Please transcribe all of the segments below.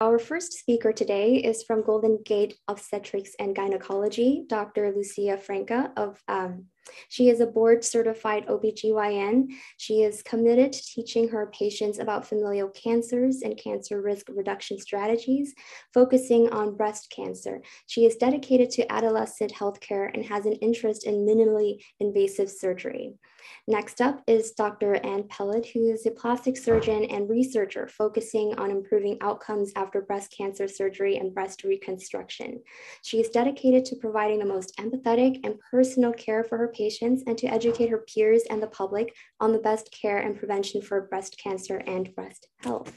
Our first speaker today is from Golden Gate Obstetrics and Gynecology, Dr. Lucia Franca. She is a board-certified OBGYN. She is committed to teaching her patients about familial cancers and cancer risk reduction strategies, focusing on breast cancer. She is dedicated to adolescent healthcare and has an interest in minimally invasive surgery. Next up is Dr. Ann Pellet, who is a plastic surgeon and researcher focusing on improving outcomes after breast cancer surgery and breast reconstruction. She is dedicated to providing the most empathetic and personal care for her patients and to educate her peers and the public on the best care and prevention for breast cancer and breast health.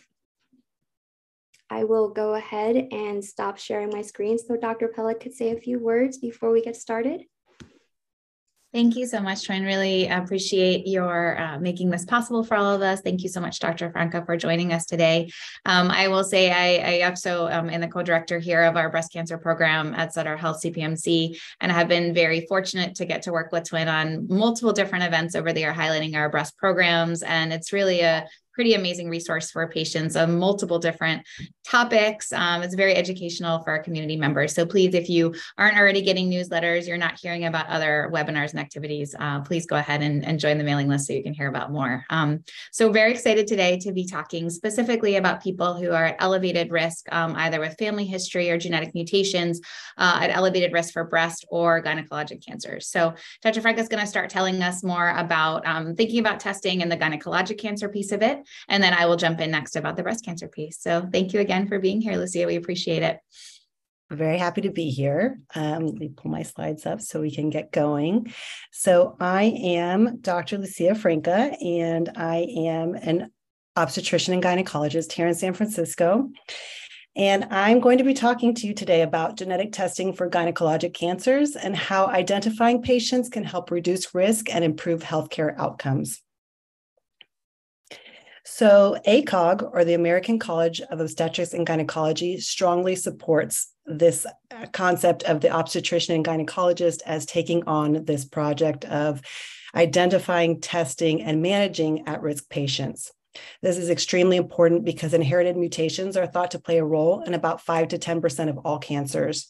I will go ahead and stop sharing my screen so Dr. Pellet could say a few words before we get started. Thank you so much, Trin. Really appreciate your making this possible for all of us. Thank you so much, Dr. Franca, for joining us today. I will say I also am the co-director here of our breast cancer program at Sutter Health CPMC, and have been very fortunate to get to work with Twin on multiple different events over the year highlighting our breast programs. And it's really a pretty amazing resource for patients on multiple different topics. It's very educational for our community members. So please, if you aren't already getting newsletters, you're not hearing about other webinars and activities, please go ahead and join the mailing list so you can hear about more. So very excited today to be talking specifically about people who are at elevated risk, either with family history or genetic mutations, at elevated risk for breast or gynecologic cancers. So Dr. Franca is going to start telling us more about thinking about testing and the gynecologic cancer piece of it. And then I will jump in next about the breast cancer piece. So thank you again for being here, Lucia. We appreciate it. Very happy to be here. Let me pull my slides up so we can get going. So I am Dr. Lucia Franca, and I am an obstetrician and gynecologist here in San Francisco. And I'm going to be talking to you today about genetic testing for gynecologic cancers and how identifying patients can help reduce risk and improve healthcare outcomes. So ACOG, or the American College of Obstetrics and Gynecology, strongly supports this concept of the obstetrician and gynecologist as taking on this project of identifying, testing, and managing at-risk patients. This is extremely important because inherited mutations are thought to play a role in about 5 to 10% of all cancers.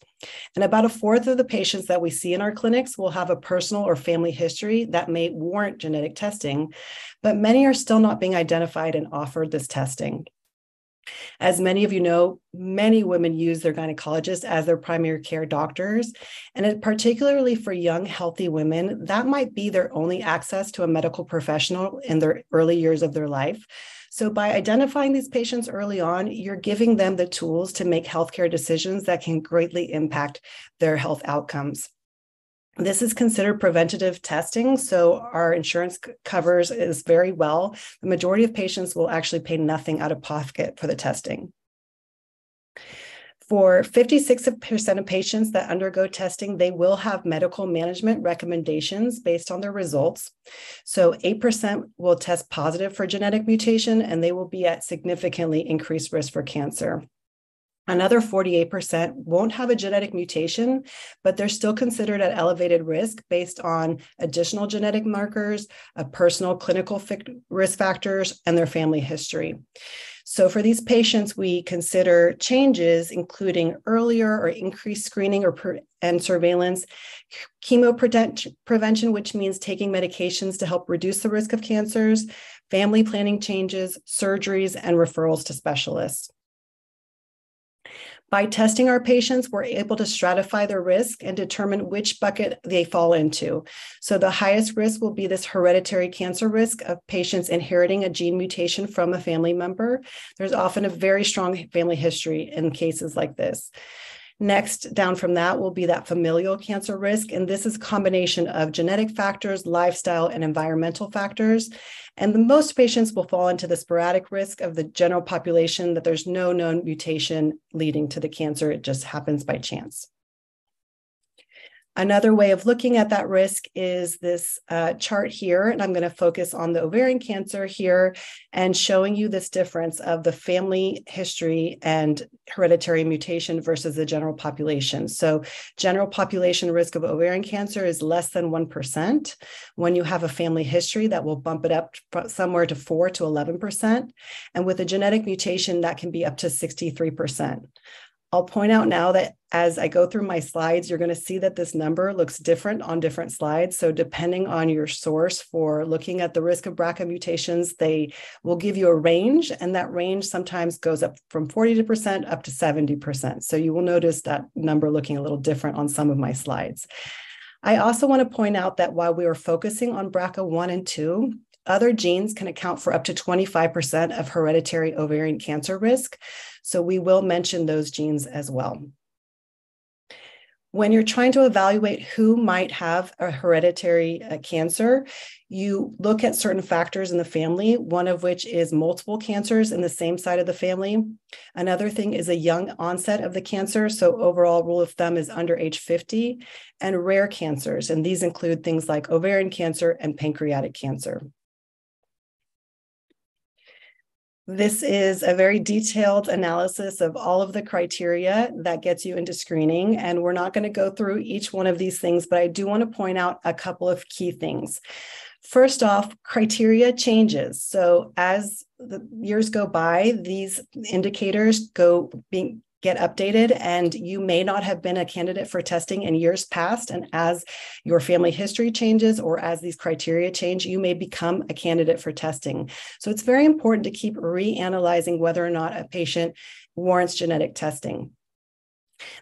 And about a fourth of the patients that we see in our clinics will have a personal or family history that may warrant genetic testing, but many are still not being identified and offered this testing. As many of you know, many women use their gynecologist as their primary care doctors, and particularly for young, healthy women, that might be their only access to a medical professional in their early years of their life. So by identifying these patients early on, you're giving them the tools to make healthcare decisions that can greatly impact their health outcomes. This is considered preventative testing, so our insurance covers is very well. The majority of patients will actually pay nothing out of pocket for the testing. For 56% of patients that undergo testing, they will have medical management recommendations based on their results. So 8% will test positive for genetic mutation, and they will be at significantly increased risk for cancer. Another 48% won't have a genetic mutation, but they're still considered at elevated risk based on additional genetic markers, personal clinical risk factors, and their family history. So for these patients, we consider changes including earlier or increased screening and surveillance, chemo prevention, which means taking medications to help reduce the risk of cancers, family planning changes, surgeries, and referrals to specialists. By testing our patients, we're able to stratify their risk and determine which bucket they fall into. So the highest risk will be this hereditary cancer risk of patients inheriting a gene mutation from a family member. There's often a very strong family history in cases like this. Next, down from that will be that familial cancer risk. And this is a combination of genetic factors, lifestyle, and environmental factors. And the most patients will fall into the sporadic risk of the general population that there's no known mutation leading to the cancer. It just happens by chance. Another way of looking at that risk is this chart here, and I'm going to focus on the ovarian cancer here and showing you this difference of the family history and hereditary mutation versus the general population. So general population risk of ovarian cancer is less than 1%. When you have a family history, that will bump it up somewhere to 4 to 11%. And with a genetic mutation, that can be up to 63%. I'll point out now that as I go through my slides, you're going to see that this number looks different on different slides. So depending on your source for looking at the risk of BRCA mutations, they will give you a range, and that range sometimes goes up from 40% up to 70%. So you will notice that number looking a little different on some of my slides. I also want to point out that while we are focusing on BRCA1 and 2, other genes can account for up to 25% of hereditary ovarian cancer risk. So we will mention those genes as well. When you're trying to evaluate who might have a hereditary cancer, you look at certain factors in the family, one of which is multiple cancers in the same side of the family. Another thing is a young onset of the cancer. So overall rule of thumb is under age 50, and rare cancers. And these include things like ovarian cancer and pancreatic cancer. This is a very detailed analysis of all of the criteria that gets you into screening, and we're not going to go through each one of these things, but I do want to point out a couple of key things. First off, criteria changes. So as the years go by, these indicators get updated, and you may not have been a candidate for testing in years past. And as your family history changes or as these criteria change, you may become a candidate for testing. So it's very important to keep reanalyzing whether or not a patient warrants genetic testing.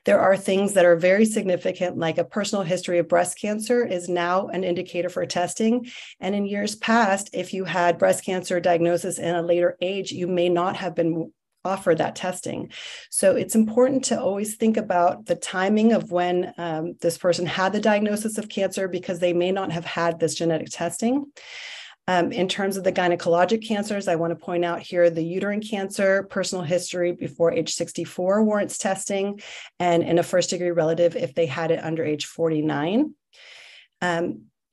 There are things that are very significant, like a personal history of breast cancer is now an indicator for testing. And in years past, if you had breast cancer diagnosis in a later age, you may not have been offer that testing. So it's important to always think about the timing of when this person had the diagnosis of cancer, because they may not have had this genetic testing. In terms of the gynecologic cancers, I want to point out here the uterine cancer, personal history before age 64 warrants testing, and in a first-degree relative if they had it under age 49.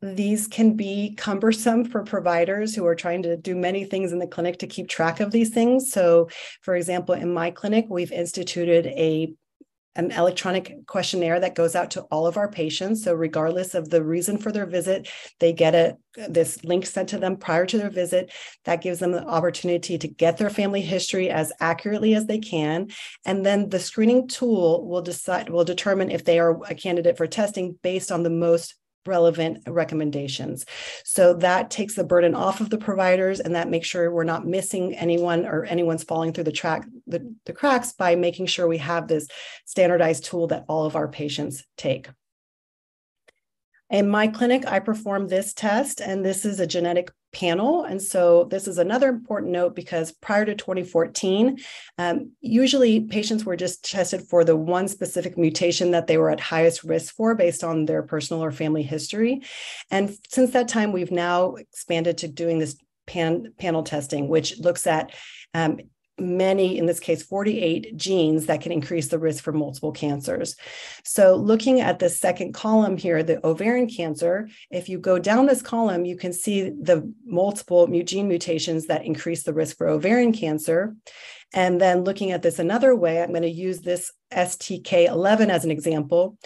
These can be cumbersome for providers who are trying to do many things in the clinic to keep track of these things. So, for example, in my clinic, we've instituted an electronic questionnaire that goes out to all of our patients. So regardless of the reason for their visit, they get this link sent to them prior to their visit. That gives them the opportunity to get their family history as accurately as they can. And then the screening tool will determine if they are a candidate for testing based on the most relevant recommendations. So that takes the burden off of the providers, and that makes sure we're not missing anyone or anyone's falling through the cracks by making sure we have this standardized tool that all of our patients take. In my clinic, I perform this test, and this is a genetic panel. And so this is another important note, because prior to 2014, usually patients were just tested for the one specific mutation that they were at highest risk for based on their personal or family history. And since that time, we've now expanded to doing this panel testing, which looks at many, in this case, 48 genes that can increase the risk for multiple cancers. So looking at the second column here, the ovarian cancer, if you go down this column, you can see the multiple gene mutations that increase the risk for ovarian cancer. And then looking at this another way, I'm going to use this STK11 as an example.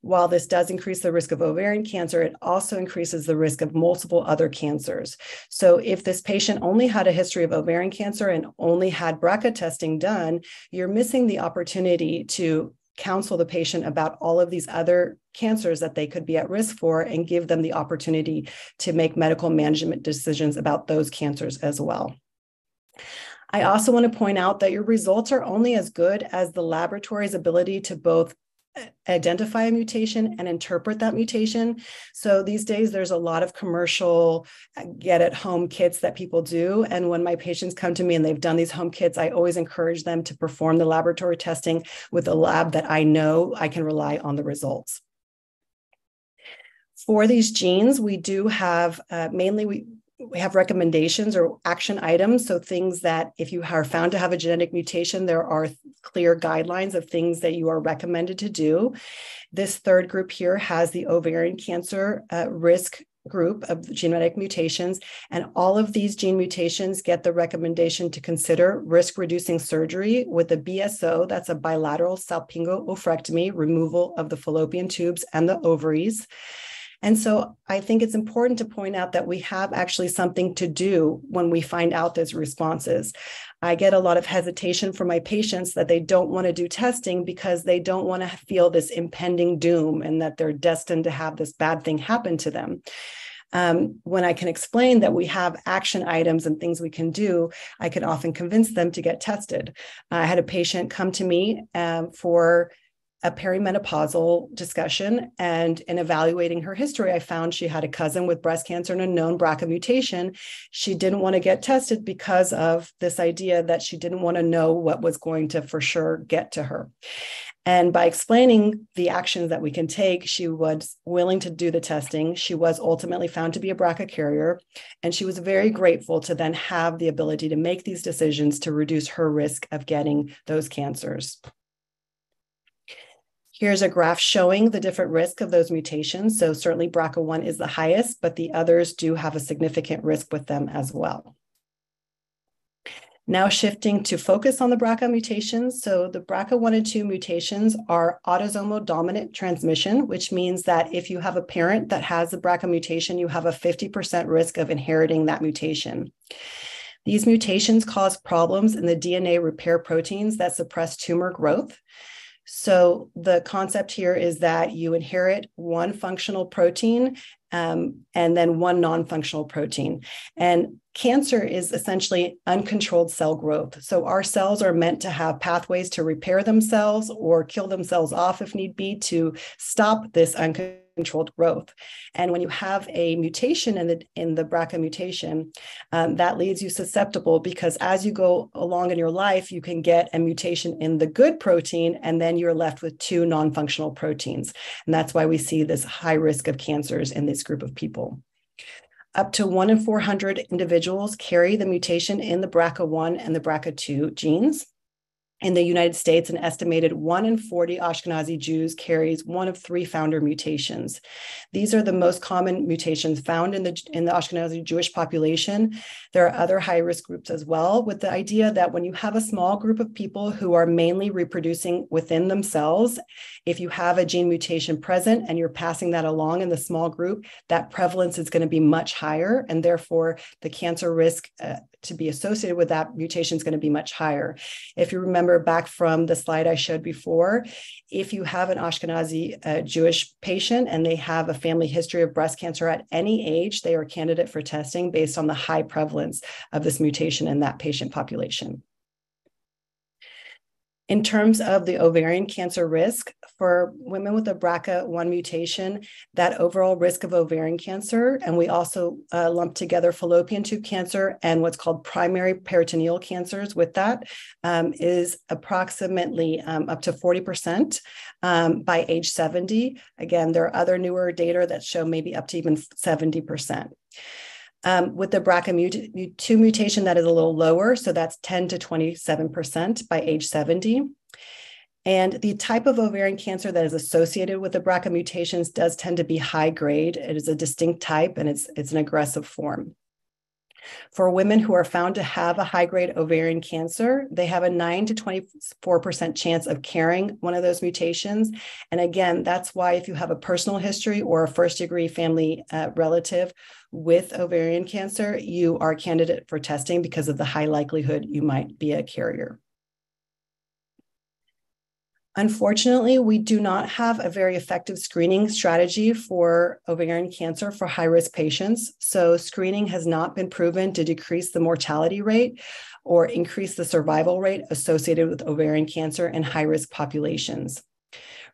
While this does increase the risk of ovarian cancer, it also increases the risk of multiple other cancers. So if this patient only had a history of ovarian cancer and only had BRCA testing done, you're missing the opportunity to counsel the patient about all of these other cancers that they could be at risk for, and give them the opportunity to make medical management decisions about those cancers as well. I also want to point out that your results are only as good as the laboratory's ability to both identify a mutation and interpret that mutation. So these days, there's a lot of commercial get-at-home kits that people do. And when my patients come to me and they've done these home kits, I always encourage them to perform the laboratory testing with a lab that I know I can rely on the results. For these genes, we do have we have recommendations or action items. So things that if you are found to have a genetic mutation, there are clear guidelines of things that you are recommended to do. This third group here has the ovarian cancer risk group of genetic mutations, and all of these gene mutations get the recommendation to consider risk-reducing surgery with a BSO, that's a bilateral salpingo-oophorectomy, removal of the fallopian tubes and the ovaries. And so I think it's important to point out that we have actually something to do when we find out those responses. I get a lot of hesitation from my patients that they don't want to do testing because they don't want to feel this impending doom and that they're destined to have this bad thing happen to them. When I can explain that we have action items and things we can do, I can often convince them to get tested. I had a patient come to me for a perimenopausal discussion, and in evaluating her history, I found she had a cousin with breast cancer and a known BRCA mutation. She didn't want to get tested because of this idea that she didn't want to know what was going to for sure get to her. And by explaining the actions that we can take, she was willing to do the testing. She was ultimately found to be a BRCA carrier, and she was very grateful to then have the ability to make these decisions to reduce her risk of getting those cancers. Here's a graph showing the different risk of those mutations. So certainly BRCA1 is the highest, but the others do have a significant risk with them as well. Now shifting to focus on the BRCA mutations. So the BRCA1 and 2 mutations are autosomal dominant transmission, which means that if you have a parent that has a BRCA mutation, you have a 50% risk of inheriting that mutation. These mutations cause problems in the DNA repair proteins that suppress tumor growth. So the concept here is that you inherit one functional protein and then one non-functional protein. And cancer is essentially uncontrolled cell growth. So our cells are meant to have pathways to repair themselves or kill themselves off if need be to stop this uncontrolled growth. And when you have a mutation in the BRCA mutation, that leaves you susceptible because as you go along in your life, you can get a mutation in the good protein, and then you're left with two non-functional proteins. And that's why we see this high risk of cancers in this group of people. Up to 1 in 400 individuals carry the mutation in the BRCA1 and the BRCA2 genes. In the United States, an estimated 1 in 40 Ashkenazi Jews carries one of 3 founder mutations. These are the most common mutations found in the Ashkenazi Jewish population. There are other high-risk groups as well, with the idea that when you have a small group of people who are mainly reproducing within themselves, if you have a gene mutation present and you're passing that along in the small group, that prevalence is going to be much higher, and therefore the cancer risk to be associated with that mutation is going to be much higher. If you remember back from the slide I showed before, if you have an Ashkenazi Jewish patient and they have a family history of breast cancer at any age, they are a candidate for testing based on the high prevalence of this mutation in that patient population. In terms of the ovarian cancer risk, for women with a BRCA1 mutation, that overall risk of ovarian cancer, and we also lump together fallopian tube cancer and what's called primary peritoneal cancers with that, is approximately up to 40% by age 70. Again, there are other newer data that show maybe up to even 70%. With the BRCA2 mutation, that is a little lower, so that's 10 to 27% by age 70. And the type of ovarian cancer that is associated with the BRCA mutations does tend to be high grade. It is a distinct type, and it's an aggressive form. For women who are found to have a high-grade ovarian cancer, they have a 9 to 24% chance of carrying one of those mutations. And again, that's why if you have a personal history or a first-degree family relative with ovarian cancer, you are a candidate for testing because of the high likelihood you might be a carrier. Unfortunately, we do not have a very effective screening strategy for ovarian cancer for high-risk patients. So screening has not been proven to decrease the mortality rate or increase the survival rate associated with ovarian cancer in high-risk populations.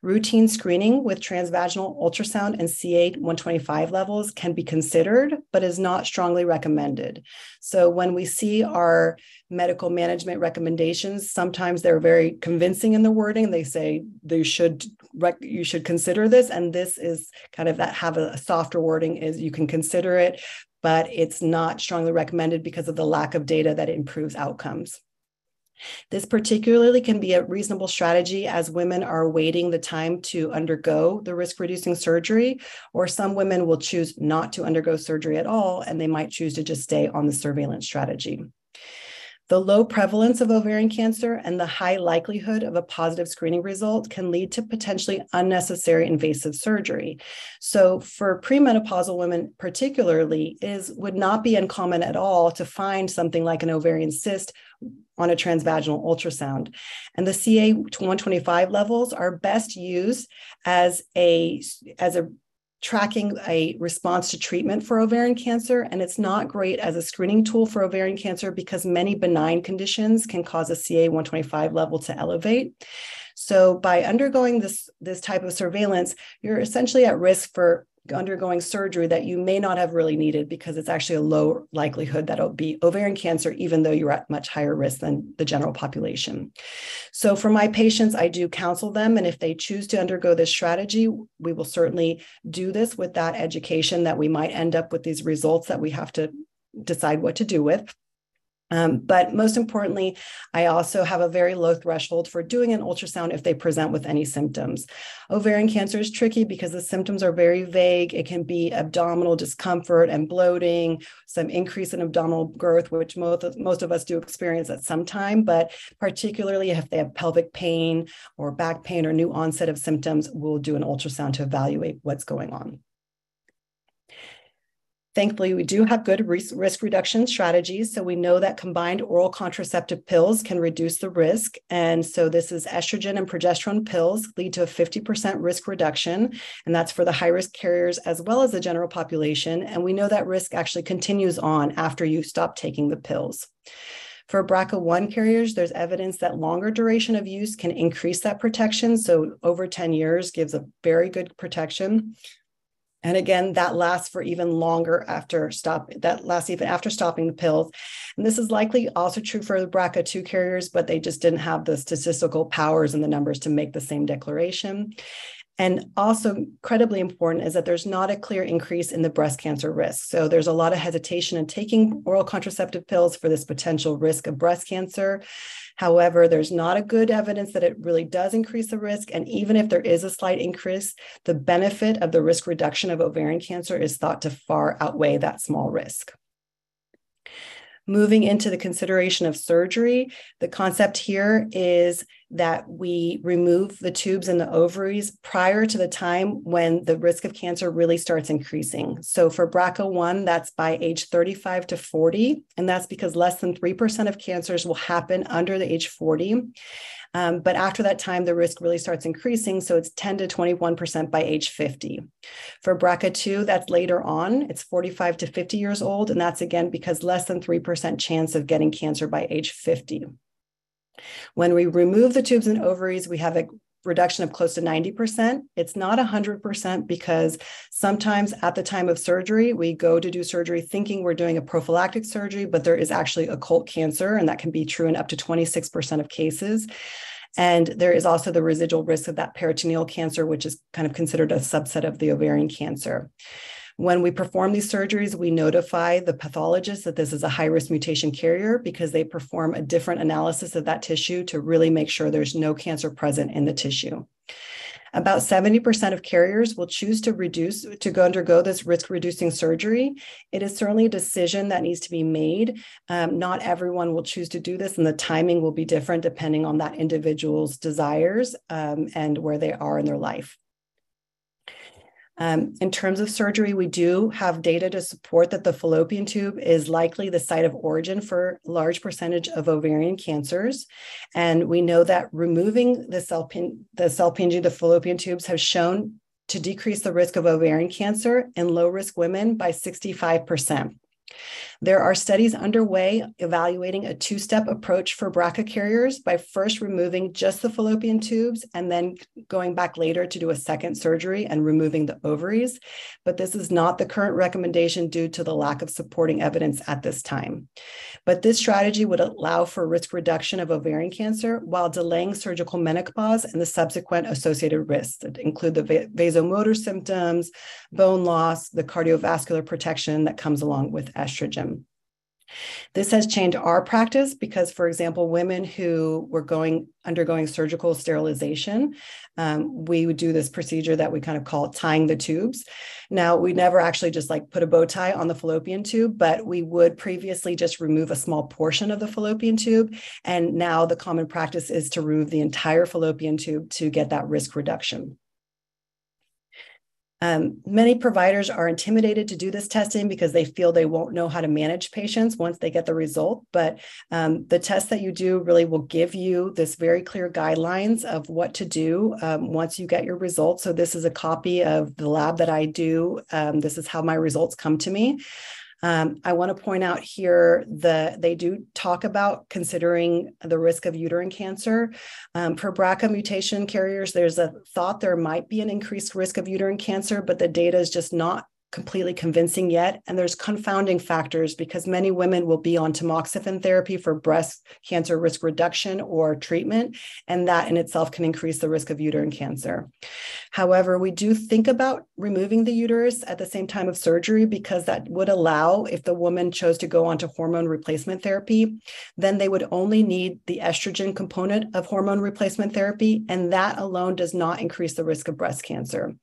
Routine screening with transvaginal ultrasound and CA-125 levels can be considered, but is not strongly recommended. So when we see our medical management recommendations, sometimes they're very convincing in the wording. They say you should consider this, and this is kind of that have a softer wording is you can consider it, but it's not strongly recommended because of the lack of data that improves outcomes. This particularly can be a reasonable strategy as women are waiting the time to undergo the risk-reducing surgery, or some women will choose not to undergo surgery at all, and they might choose to just stay on the surveillance strategy. The low prevalence of ovarian cancer and the high likelihood of a positive screening result can lead to potentially unnecessary invasive surgery. So for premenopausal women particularly, would not be uncommon at all to find something like an ovarian cyst on a transvaginal ultrasound. And the CA-125 levels are best used as a tracking a response to treatment for ovarian cancer. And it's not great as a screening tool for ovarian cancer because many benign conditions can cause a CA-125 level to elevate. So by undergoing this type of surveillance, you're essentially at risk for undergoing surgery that you may not have really needed because it's actually a low likelihood that it'll be ovarian cancer, even though you're at much higher risk than the general population. So for my patients, I do counsel them. And if they choose to undergo this strategy, we will certainly do this with that education that we might end up with these results that we have to decide what to do with. But most importantly, I also have a very low threshold for doing an ultrasound if they present with any symptoms. Ovarian cancer is tricky because the symptoms are very vague. It can be abdominal discomfort and bloating, some increase in abdominal girth, which most of us do experience at some time, but particularly if they have pelvic pain or back pain or new onset of symptoms, we'll do an ultrasound to evaluate what's going on. Thankfully, we do have good risk reduction strategies. So we know that combined oral contraceptive pills can reduce the risk. And so this is estrogen and progesterone pills lead to a 50% risk reduction. And that's for the high-risk carriers as well as the general population. And we know that risk actually continues on after you stop taking the pills. For BRCA1 carriers, there's evidence that longer duration of use can increase that protection. So over 10 years gives a very good protection. And again, that lasts for even longer after stopping the pills. And this is likely also true for the BRCA2 carriers, but they just didn't have the statistical powers and the numbers to make the same declaration. And also incredibly important is that there's not a clear increase in the breast cancer risk. So there's a lot of hesitation in taking oral contraceptive pills for this potential risk of breast cancer. However, there's not a good evidence that it really does increase the risk. And even if there is a slight increase, the benefit of the risk reduction of ovarian cancer is thought to far outweigh that small risk. Moving into the consideration of surgery, the concept here is that we remove the tubes in the ovaries prior to the time when the risk of cancer really starts increasing. So for BRCA1, that's by age 35 to 40, and that's because less than 3% of cancers will happen under the age 40. But after that time, the risk really starts increasing. So it's 10 to 21% by age 50. For BRCA2, that's later on. It's 45 to 50 years old. And that's again because less than 3% chance of getting cancer by age 50. When we remove the tubes and ovaries, we have a reduction of close to 90%. It's not 100% because sometimes at the time of surgery, we go to do surgery thinking we're doing a prophylactic surgery, but there is actually occult cancer, and that can be true in up to 26% of cases. And there is also the residual risk of that peritoneal cancer, which is kind of considered a subset of the ovarian cancer. When we perform these surgeries, we notify the pathologist that this is a high-risk mutation carrier because they perform a different analysis of that tissue to really make sure there's no cancer present in the tissue. About 70% of carriers will choose to undergo this risk-reducing surgery. It is certainly a decision that needs to be made. Not everyone will choose to do this, and the timing will be different depending on that individual's desires and where they are in their life. In terms of surgery, we do have data to support that the fallopian tube is likely the site of origin for a large percentage of ovarian cancers. And we know that removing the fallopian tubes has shown to decrease the risk of ovarian cancer in low-risk women by 65%. There are studies underway evaluating a two-step approach for BRCA carriers by first removing just the fallopian tubes and then going back later to do a second surgery and removing the ovaries. But this is not the current recommendation due to the lack of supporting evidence at this time. But this strategy would allow for risk reduction of ovarian cancer while delaying surgical menopause and the subsequent associated risks that include the vasomotor symptoms, bone loss, the cardiovascular protection that comes along with estrogen. This has changed our practice because, for example, women who were undergoing surgical sterilization, we would do this procedure that we kind of call tying the tubes. Now, we never actually just like put a bow tie on the fallopian tube, but we would previously just remove a small portion of the fallopian tube. And now the common practice is to remove the entire fallopian tube to get that risk reduction. Many providers are intimidated to do this testing because they feel they won't know how to manage patients once they get the result. But the test that you do really will give you this very clear guidelines of what to do once you get your results. So this is a copy of the lab that I do. This is how my results come to me. I want to point out here that they do talk about considering the risk of uterine cancer. For BRCA mutation carriers, there's a thought there might be an increased risk of uterine cancer, but the data is just not completely convincing yet. And there's confounding factors because many women will be on tamoxifen therapy for breast cancer risk reduction or treatment, and that in itself can increase the risk of uterine cancer. However, we do think about removing the uterus at the same time of surgery because that would allow, if the woman chose to go onto hormone replacement therapy, then they would only need the estrogen component of hormone replacement therapy, and that alone does not increase the risk of breast cancer.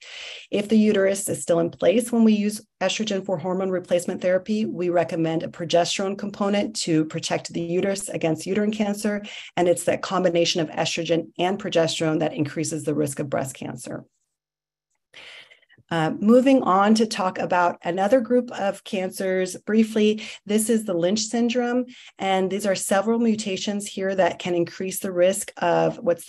If the uterus is still in place when we use estrogen for hormone replacement therapy, we recommend a progesterone component to protect the uterus against uterine cancer, and it's that combination of estrogen and progesterone that increases the risk of breast cancer. Moving on to talk about another group of cancers briefly, this is the Lynch syndrome, and these are several mutations here that can increase the risk of what's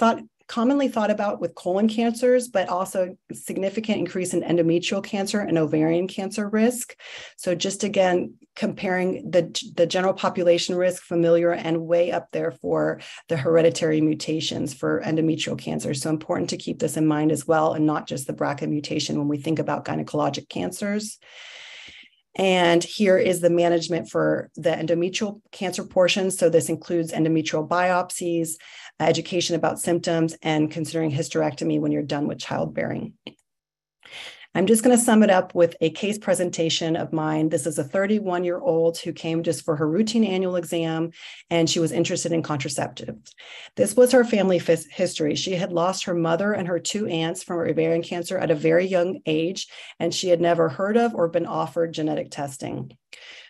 commonly thought about with colon cancers, but also significant increase in endometrial cancer and ovarian cancer risk. So just again, comparing the general population risk, familiar, and way up there for the hereditary mutations for endometrial cancer. So important to keep this in mind as well, and not just the BRCA mutation when we think about gynecologic cancers. And here is the management for the endometrial cancer portion. So this includes endometrial biopsies, education about symptoms, and considering hysterectomy when you're done with childbearing. I'm just going to sum it up with a case presentation of mine. This is a 31-year-old who came just for her routine annual exam, and she was interested in contraceptives. This was her family history. She had lost her mother and her two aunts from ovarian cancer at a very young age, and she had never heard of or been offered genetic testing.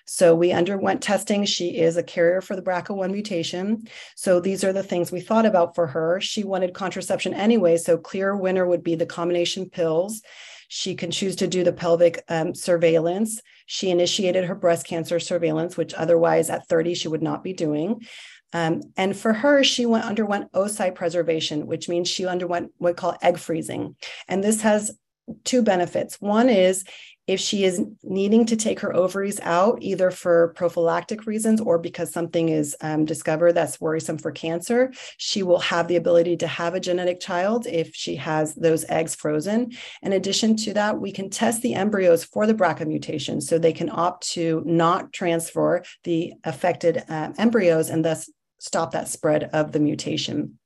So we underwent testing. She is a carrier for the BRCA1 mutation. So these are the things we thought about for her. She wanted contraception anyway, so clear winner would be the combination pills. She can choose to do the pelvic surveillance. She initiated her breast cancer surveillance, which otherwise at 30 she would not be doing. And for her, she underwent oocyte preservation, which means she underwent what we call egg freezing. And this has two benefits. One is if she is needing to take her ovaries out, either for prophylactic reasons or because something is discovered that's worrisome for cancer, she will have the ability to have a genetic child if she has those eggs frozen. In addition to that, we can test the embryos for the BRCA mutation, so they can opt to not transfer the affected embryos and thus stop that spread of the mutation.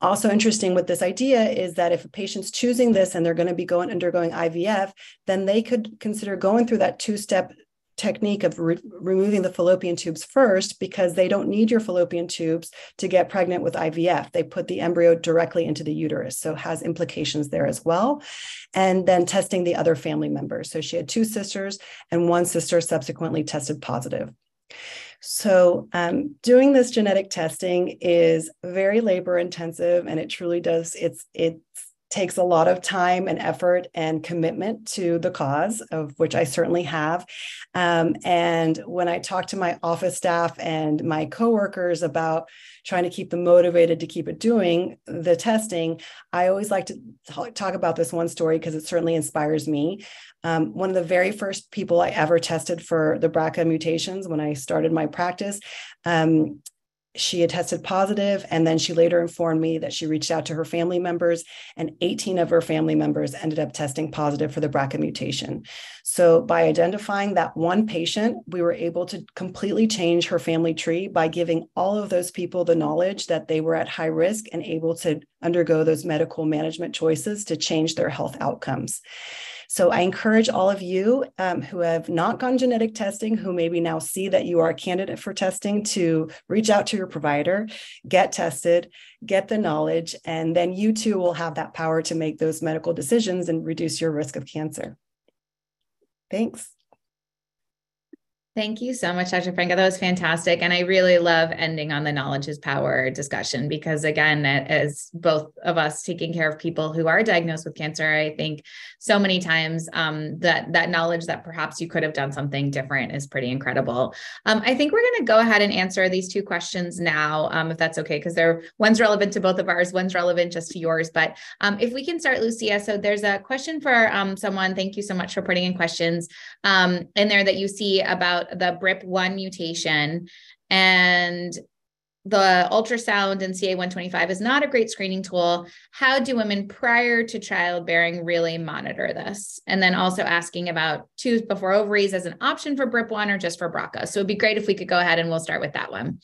Also interesting with this idea is that if a patient's choosing this and they're going to be undergoing IVF, then they could consider going through that two-step technique of removing the fallopian tubes first, because they don't need your fallopian tubes to get pregnant with IVF. They put the embryo directly into the uterus, so it has implications there as well. And then testing the other family members. So she had two sisters, and one sister subsequently tested positive. So doing this genetic testing is very labor intensive, and it truly does, it's takes a lot of time and effort and commitment to the cause, of which I certainly have. And when I talk to my office staff and my coworkers about trying to keep them motivated to keep it doing the testing, I always like to talk about this one story because it certainly inspires me. One of the very first people I ever tested for the BRCA mutations when I started my practice, she had tested positive, and then she later informed me that she reached out to her family members, and 18 of her family members ended up testing positive for the BRCA mutation. So by identifying that one patient, we were able to completely change her family tree by giving all of those people the knowledge that they were at high risk and able to undergo those medical management choices to change their health outcomes. So I encourage all of you who have not gone genetic testing, who maybe now see that you are a candidate for testing, to reach out to your provider, get tested, get the knowledge, and then you too will have that power to make those medical decisions and reduce your risk of cancer. Thanks. Thank you so much, Dr. Franca. That was fantastic. And I really love ending on the knowledge is power discussion, because again, as both of us taking care of people who are diagnosed with cancer, I think so many times that knowledge that perhaps you could have done something different is pretty incredible. I think we're going to go ahead and answer these two questions now, if that's okay, because one's relevant to both of ours, one's relevant just to yours. But if we can start, Lucia. So there's a question for someone. Thank you so much for putting in questions in there that you see about the BRIP1 mutation, and the ultrasound and CA-125 is not a great screening tool. How do women prior to childbearing really monitor this? And then also asking about tubes before ovaries as an option for BRIP1 or just for BRCA. So it'd be great if we could go ahead and we'll start with that one.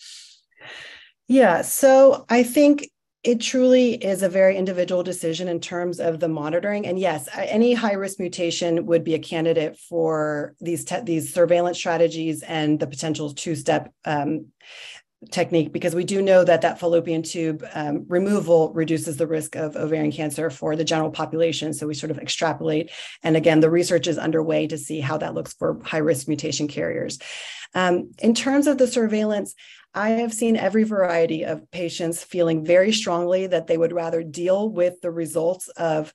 Yeah, so I think it truly is a very individual decision in terms of the monitoring. And yes, any high-risk mutation would be a candidate for these surveillance strategies and the potential two-step technique, because we do know that fallopian tube removal reduces the risk of ovarian cancer for the general population. So we sort of extrapolate. And again, the research is underway to see how that looks for high-risk mutation carriers. In terms of the surveillance, I have seen every variety of patients feeling very strongly that they would rather deal with the results of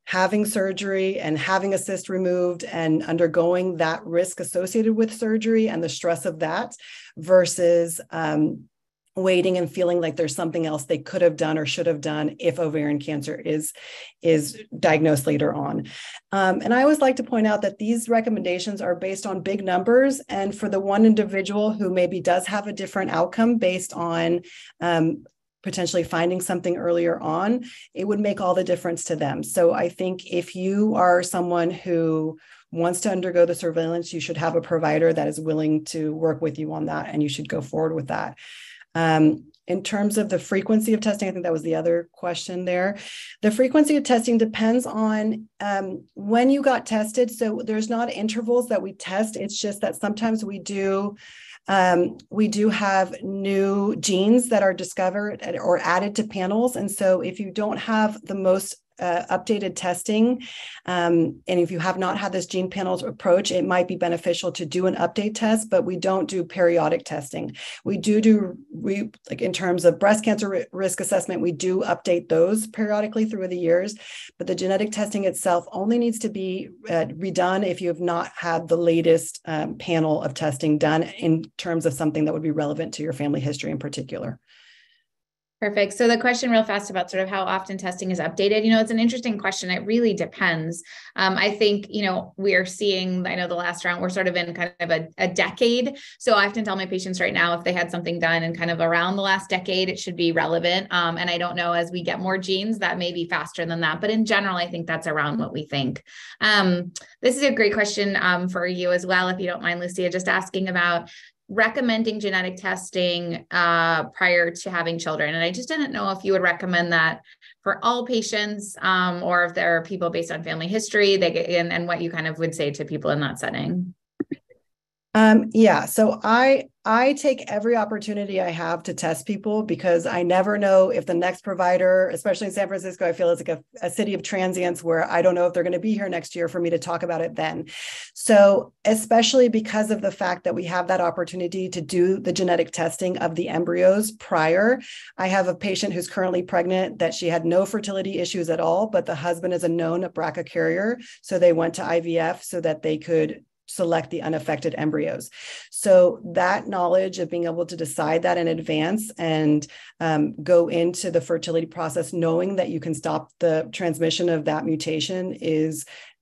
having surgery and having a cyst removed and undergoing that risk associated with surgery and the stress of that versus waiting and feeling like there's something else they could have done or should have done if ovarian cancer is diagnosed later on. And I always like to point out that these recommendations are based on big numbers. And for the one individual who maybe does have a different outcome based on potentially finding something earlier on, it would make all the difference to them. So I think if you are someone who wants to undergo the surveillance, you should have a provider that is willing to work with you on that, and you should go forward with that. In terms of the frequency of testing, I think that was the other question there. The frequency of testing depends on when you got tested. So there's not intervals that we test. It's just that sometimes we do have new genes that are discovered or added to panels. And so if you don't have the most updated testing, and if you have not had this gene panels approach, it might be beneficial to do an update test, but we don't do periodic testing. We like in terms of breast cancer risk assessment, we do update those periodically through the years, but the genetic testing itself only needs to be redone if you have not had the latest panel of testing done in terms of something that would be relevant to your family history in particular. Perfect. So the question real fast about sort of how often testing is updated, it's an interesting question. It really depends. I think, we are seeing, I know the last round, we're sort of in kind of a decade. So I often tell my patients right now, if they had something done in kind of around the last decade, it should be relevant. And I don't know, as we get more genes, that may be faster than that. But in general, I think that's around what we think. This is a great question for you as well, if you don't mind, Lucia, just asking about recommending genetic testing prior to having children. And I just didn't know if you would recommend that for all patients or if there are people based on family history and what you kind of would say to people in that setting. Yeah, so I take every opportunity I have to test people because I never know if the next provider, especially in San Francisco, I feel it's like a city of transients where I don't know if they're going to be here next year for me to talk about it then. So especially because of the fact that we have that opportunity to do the genetic testing of the embryos prior. I have a patient who's currently pregnant that she had no fertility issues at all, but the husband is a known BRCA carrier. So they went to IVF so that they could select the unaffected embryos. So that knowledge of being able to decide that in advance and go into the fertility process, knowing that you can stop the transmission of that mutation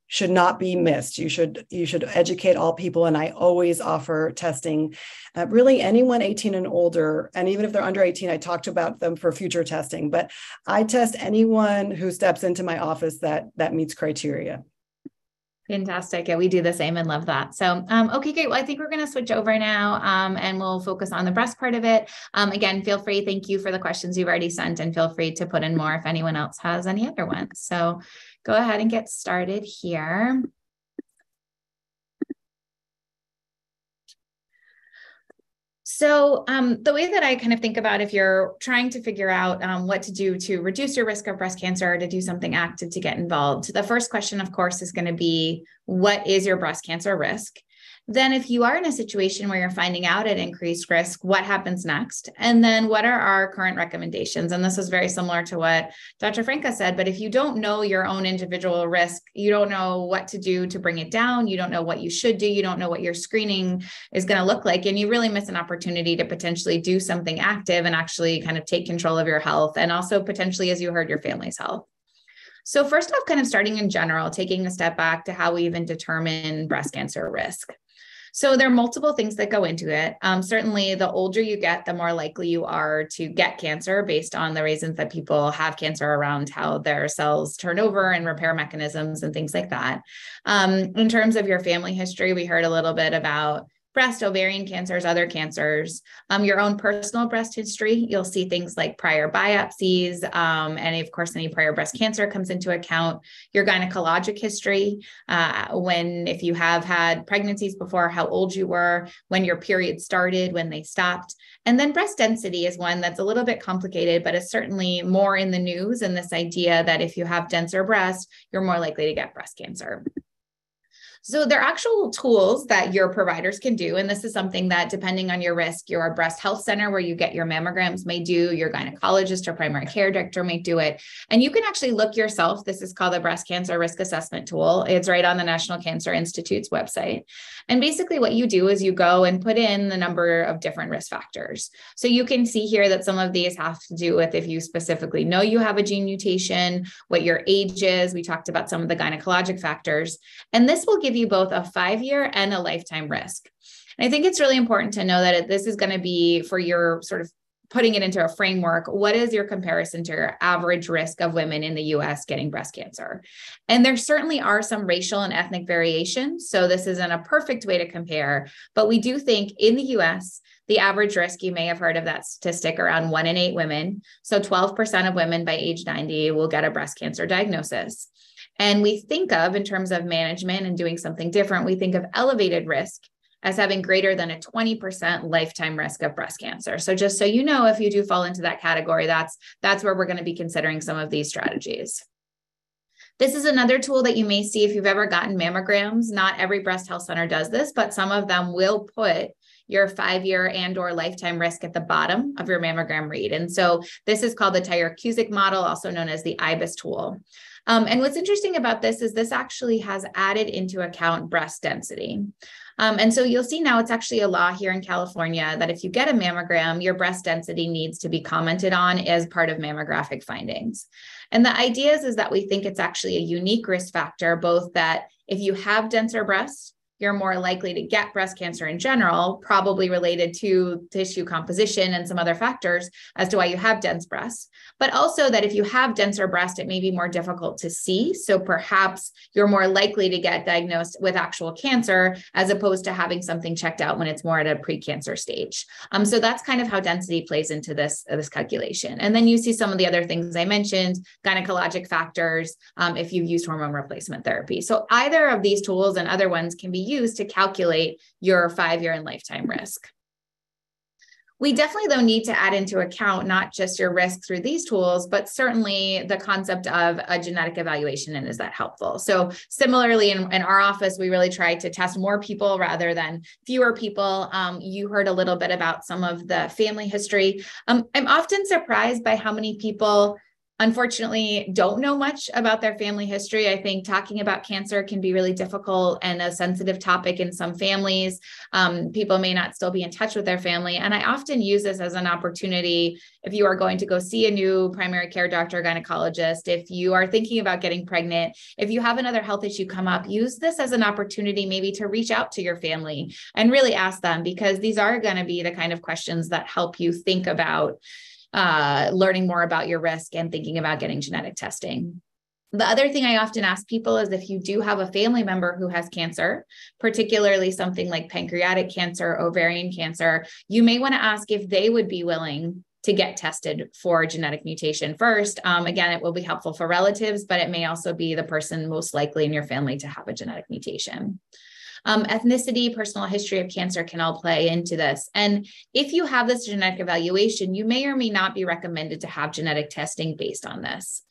should not be missed. You should educate all people. And I always offer testing, really anyone 18 and older. And even if they're under 18, I talked about them for future testing, but I test anyone who steps into my office that meets criteria. Fantastic. Yeah, we do the same and love that. So, okay, great. Well, I think we're going to switch over now and we'll focus on the breast part of it. Again, feel free. Thank you for the questions you've already sent and feel free to put in more if anyone else has any other ones. So go ahead and get started here. So the way that I kind of think about if you're trying to figure out what to do to reduce your risk of breast cancer or to do something active to get involved, the first question, of course, is going to be, what is your breast cancer risk? Then if you are in a situation where you're finding out at increased risk, what happens next? And then what are our current recommendations? And this is very similar to what Dr. Franca said, but if you don't know your own individual risk, you don't know what to do to bring it down, you don't know what you should do, you don't know what your screening is going to look like, and you really miss an opportunity to potentially do something active and actually kind of take control of your health and also potentially, as you heard, your family's health. So first off, kind of starting in general, taking a step back to how we even determine breast cancer risk. So there are multiple things that go into it. Certainly, the older you get, the more likely you are to get cancer based on the reasons that people have cancer around how their cells turn over and repair mechanisms and things like that. In terms of your family history, we heard a little bit about breast, ovarian cancers, other cancers, your own personal breast history. You'll see things like prior biopsies, and of course, any prior breast cancer comes into account. Your gynecologic history, if you have had pregnancies before, how old you were, when your period started, when they stopped. And then breast density is one that's a little bit complicated, but is certainly more in the news. And this idea that if you have denser breast, you're more likely to get breast cancer. So there are actual tools that your providers can do. And this is something that, depending on your risk, your breast health center where you get your mammograms may do, your gynecologist or primary care doctor may do it. And you can actually look yourself. This is called the Breast Cancer Risk Assessment Tool. It's right on the National Cancer Institute's website. And basically what you do is you go and put in the number of different risk factors. So you can see here that some of these have to do with if you specifically know you have a gene mutation, what your age is. We talked about some of the gynecologic factors. And this will give you both a 5-year and a lifetime risk. And I think it's really important to know that this is going to be, for your sort of putting it into a framework, what is your comparison to your average risk of women in the US getting breast cancer? And there certainly are some racial and ethnic variations. So this isn't a perfect way to compare, but we do think in the US, the average risk, you may have heard of that statistic, around 1 in 8 women. So 12% of women by age 90 will get a breast cancer diagnosis. And we think of, in terms of management and doing something different, we think of elevated risk as having greater than a 20% lifetime risk of breast cancer. So just so you know, if you do fall into that category, that's where we're going to be considering some of these strategies. This is another tool that you may see if you've ever gotten mammograms. Not every breast health center does this, but some of them will put your 5-year and or lifetime risk at the bottom of your mammogram read. And so this is called the Tyrer-Cuzick model, also known as the IBIS tool. And what's interesting about this is this actually has added into account breast density. And so you'll see now it's actually a law here in California that if you get a mammogram, your breast density needs to be commented on as part of mammographic findings. And the idea is that we think it's actually a unique risk factor, both that if you have denser breasts, you're more likely to get breast cancer in general, probably related to tissue composition and some other factors as to why you have dense breasts, but also that if you have denser breast, it may be more difficult to see. So perhaps you're more likely to get diagnosed with actual cancer as opposed to having something checked out when it's more at a pre-cancer stage. So that's kind of how density plays into this calculation. And then you see some of the other things I mentioned, gynecologic factors, if you've used hormone replacement therapy. So either of these tools and other ones can be use to calculate your 5-year and lifetime risk. We definitely, though, need to add into account not just your risk through these tools, but certainly the concept of a genetic evaluation, and is that helpful? So similarly, in our office, we really try to test more people rather than fewer people. You heard a little bit about some of the family history. I'm often surprised by how many people unfortunately don't know much about their family history. I think talking about cancer can be really difficult and a sensitive topic in some families. People may not still be in touch with their family. And I often use this as an opportunity if you are going to go see a new primary care doctor or gynecologist, if you are thinking about getting pregnant, if you have another health issue come up, use this as an opportunity maybe to reach out to your family and really ask them, because these are going to be the kind of questions that help you think about learning more about your risk and thinking about getting genetic testing. The other thing I often ask people is if you do have a family member who has cancer, particularly something like pancreatic cancer, ovarian cancer, you may want to ask if they would be willing to get tested for genetic mutation first. Again, it will be helpful for relatives, but it may also be the person most likely in your family to have a genetic mutation. Ethnicity, personal history of cancer can all play into this. And if you have this genetic evaluation, you may or may not be recommended to have genetic testing based on this.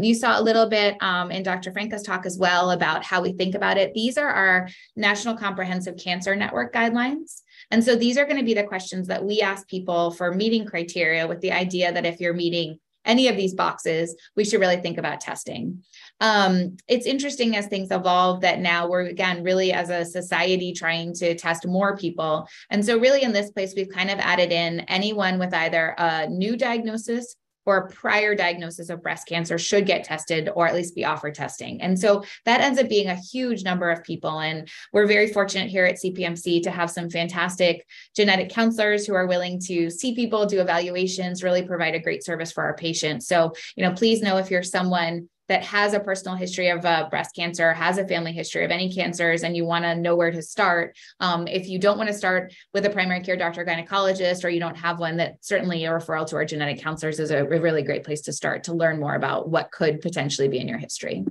You saw a little bit in Dr. Franca's talk as well about how we think about it. These are our National Comprehensive Cancer Network guidelines. And so these are going to be the questions that we ask people for meeting criteria, with the idea that if you're meeting any of these boxes, we should really think about testing. It's interesting as things evolve that now we're, again, really as a society trying to test more people. And so really in this place, we've kind of added in anyone with either a new diagnosis or a prior diagnosis of breast cancer should get tested, or at least be offered testing. And so that ends up being a huge number of people. And we're very fortunate here at CPMC to have some fantastic genetic counselors who are willing to see people, do evaluations, really provide a great service for our patients. So, please know if you're someone that has a personal history of breast cancer, has a family history of any cancers, and you want to know where to start. If you don't want to start with a primary care doctor or gynecologist, or you don't have one, that certainly a referral to our genetic counselors is a really great place to start to learn more about what could potentially be in your history.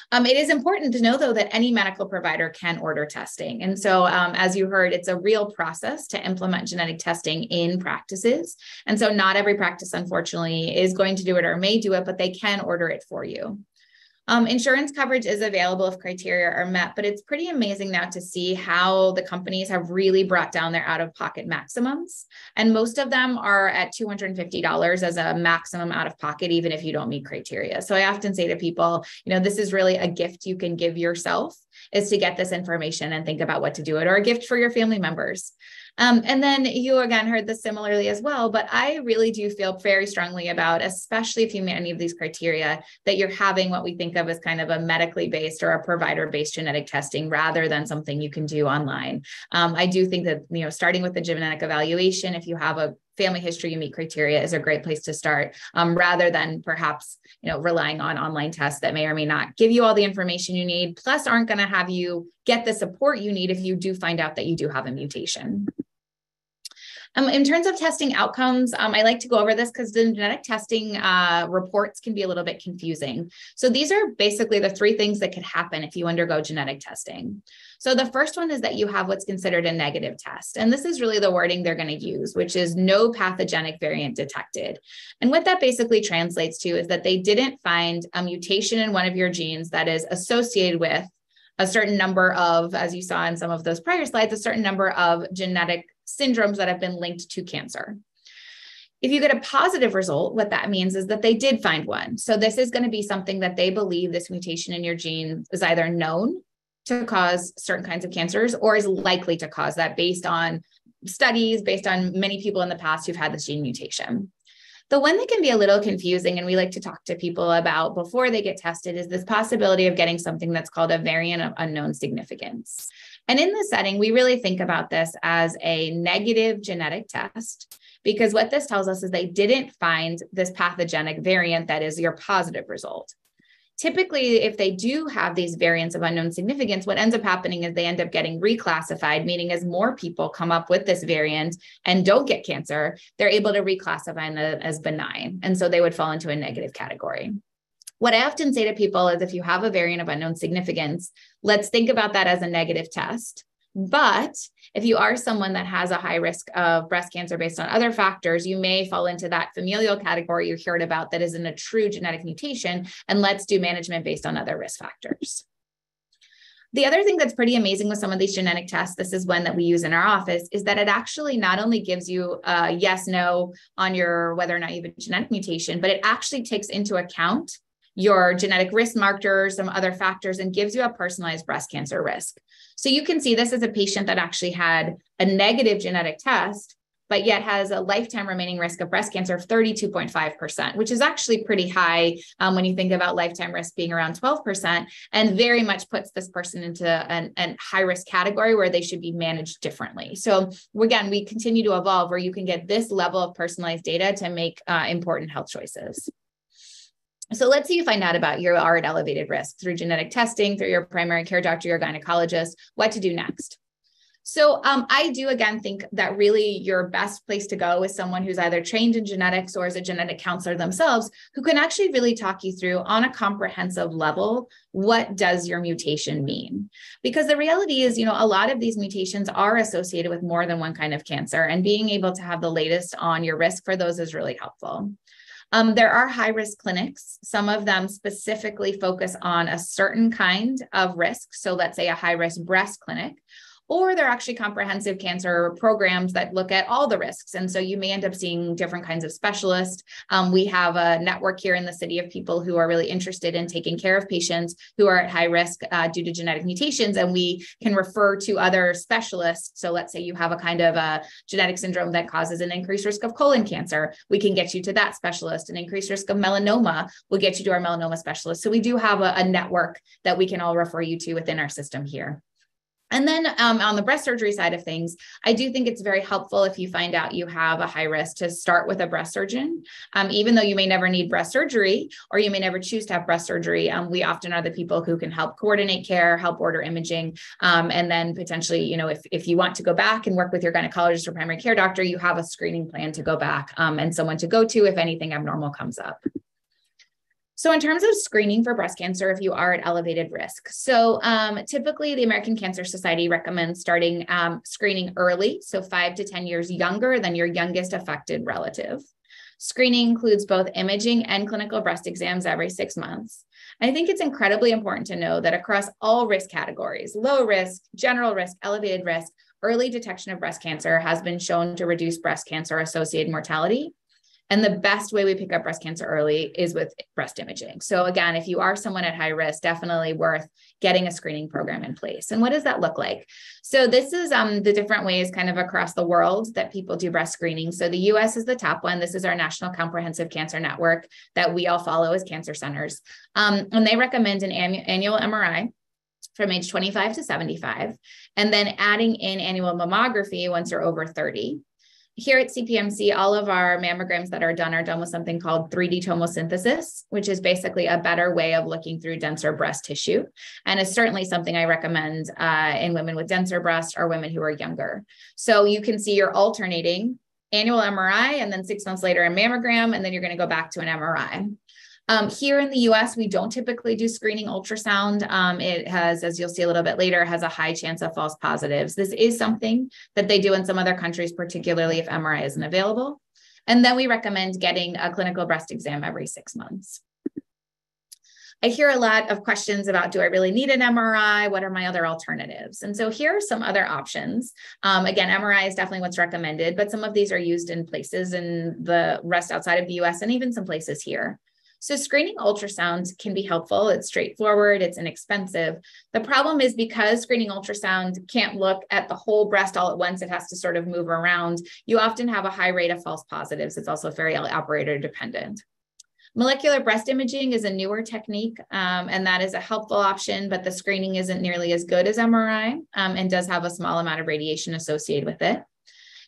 It is important to know, though, that any medical provider can order testing. And so, as you heard, it's a real process to implement genetic testing in practices. And so not every practice, unfortunately, is going to do it or may do it, but they can order it for you. Insurance coverage is available if criteria are met, but it's pretty amazing now to see how the companies have really brought down their out-of-pocket maximums. And most of them are at $250 as a maximum out-of-pocket, even if you don't meet criteria. So I often say to people, this is really a gift you can give yourself, is to get this information and think about what to do it, or a gift for your family members. And then you again heard this similarly as well, but I really do feel very strongly about, especially if you meet any of these criteria, that you're having what we think of as kind of a medically based or a provider-based genetic testing rather than something you can do online. I do think that, starting with the genetic evaluation, if you have a family history, you meet criteria, is a great place to start, rather than perhaps, relying on online tests that may or may not give you all the information you need, plus aren't going to have you get the support you need if you do find out that you do have a mutation. In terms of testing outcomes, I like to go over this because the genetic testing reports can be a little bit confusing. So these are basically the 3 things that could happen if you undergo genetic testing. So the first one is that you have what's considered a negative test. And this is really the wording they're going to use, which is no pathogenic variant detected. And what that basically translates to is that they didn't find a mutation in one of your genes that is associated with a certain number of, as you saw in some of those prior slides, a certain number of genetic syndromes that have been linked to cancer. If you get a positive result, what that means is that they did find one. So this is going to be something that they believe this mutation in your gene is either known to cause certain kinds of cancers or is likely to cause that based on studies, based on many people in the past who've had this gene mutation. The one that can be a little confusing, and we like to talk to people about before they get tested, is this possibility of getting something that's called a variant of unknown significance. And in this setting, we really think about this as a negative genetic test, because what this tells us is they didn't find this pathogenic variant that is your positive result. Typically, if they do have these variants of unknown significance, what ends up happening is they end up getting reclassified, meaning as more people come up with this variant and don't get cancer, they're able to reclassify them as benign. And so they would fall into a negative category. What I often say to people is if you have a variant of unknown significance, let's think about that as a negative test. But if you are someone that has a high risk of breast cancer based on other factors, you may fall into that familial category you heard about that isn't a true genetic mutation, and let's do management based on other risk factors. The other thing that's pretty amazing with some of these genetic tests, this is one that we use in our office, is that it actually not only gives you a yes, no on your whether or not you have a genetic mutation, but it actually takes into account your genetic risk markers, some other factors, and gives you a personalized breast cancer risk. So you can see this is a patient that actually had a negative genetic test, but yet has a lifetime remaining risk of breast cancer of 32.5%, which is actually pretty high when you think about lifetime risk being around 12%, and very much puts this person into a high risk category where they should be managed differently. So again, we continue to evolve where you can get this level of personalized data to make important health choices. So let's say you find out about you are at elevated risk through genetic testing, through your primary care doctor, your gynecologist, what to do next. So I do, again, think that really your best place to go is someone who's either trained in genetics or is a genetic counselor themselves, who can actually really talk you through on a comprehensive level, what does your mutation mean? Because the reality is, a lot of these mutations are associated with more than one kind of cancer, and being able to have the latest on your risk for those is really helpful. There are high-risk clinics. Some of them specifically focus on a certain kind of risk. So let's say a high-risk breast clinic, or they're actually comprehensive cancer programs that look at all the risks. And so you may end up seeing different kinds of specialists. We have a network here in the city of people who are really interested in taking care of patients who are at high risk due to genetic mutations, and we can refer to other specialists. So let's say you have a kind of a genetic syndrome that causes an increased risk of colon cancer. We can get you to that specialist. An increased risk of melanoma will get you to our melanoma specialist. So we do have a network that we can all refer you to within our system here. And then on the breast surgery side of things, I do think it's very helpful if you find out you have a high risk to start with a breast surgeon. Even though you may never need breast surgery, or you may never choose to have breast surgery, we often are the people who can help coordinate care, help order imaging, and then potentially, if you want to go back and work with your gynecologist or primary care doctor, you have a screening plan to go back and someone to go to if anything abnormal comes up. So in terms of screening for breast cancer, if you are at elevated risk, so typically the American Cancer Society recommends starting screening early, so 5 to 10 years younger than your youngest affected relative. Screening includes both imaging and clinical breast exams every 6 months. I think it's incredibly important to know that across all risk categories, low risk, general risk, elevated risk, early detection of breast cancer has been shown to reduce breast cancer associated mortality. And the best way we pick up breast cancer early is with breast imaging. So again, if you are someone at high risk, definitely worth getting a screening program in place. And what does that look like? So this is the different ways kind of across the world that people do breast screening. So the US is the top one. This is our National Comprehensive Cancer Network that we all follow as cancer centers. And they recommend an annual MRI from age 25 to 75, and then adding in annual mammography once you're over 30. Here at CPMC, all of our mammograms that are done with something called 3D tomosynthesis, which is basically a better way of looking through denser breast tissue. And it's certainly something I recommend in women with denser breast or women who are younger. So you can see you're alternating annual MRI, and then 6 months later a mammogram, and then you're going to go back to an MRI. Here in the US, we don't typically do screening ultrasound. It has, as you'll see a little bit later, has a high chance of false positives. This is something that they do in some other countries, particularly if MRI isn't available. And then we recommend getting a clinical breast exam every 6 months. I hear a lot of questions about, do I really need an MRI? What are my other alternatives? And so here are some other options. Again, MRI is definitely what's recommended, but some of these are used in places in the rest outside of the US and even some places here. So screening ultrasound can be helpful. It's straightforward, it's inexpensive. The problem is because screening ultrasound can't look at the whole breast all at once, it has to sort of move around. You often have a high rate of false positives. It's also very operator dependent. Molecular breast imaging is a newer technique, and that is a helpful option, but the screening isn't nearly as good as MRI and does have a small amount of radiation associated with it.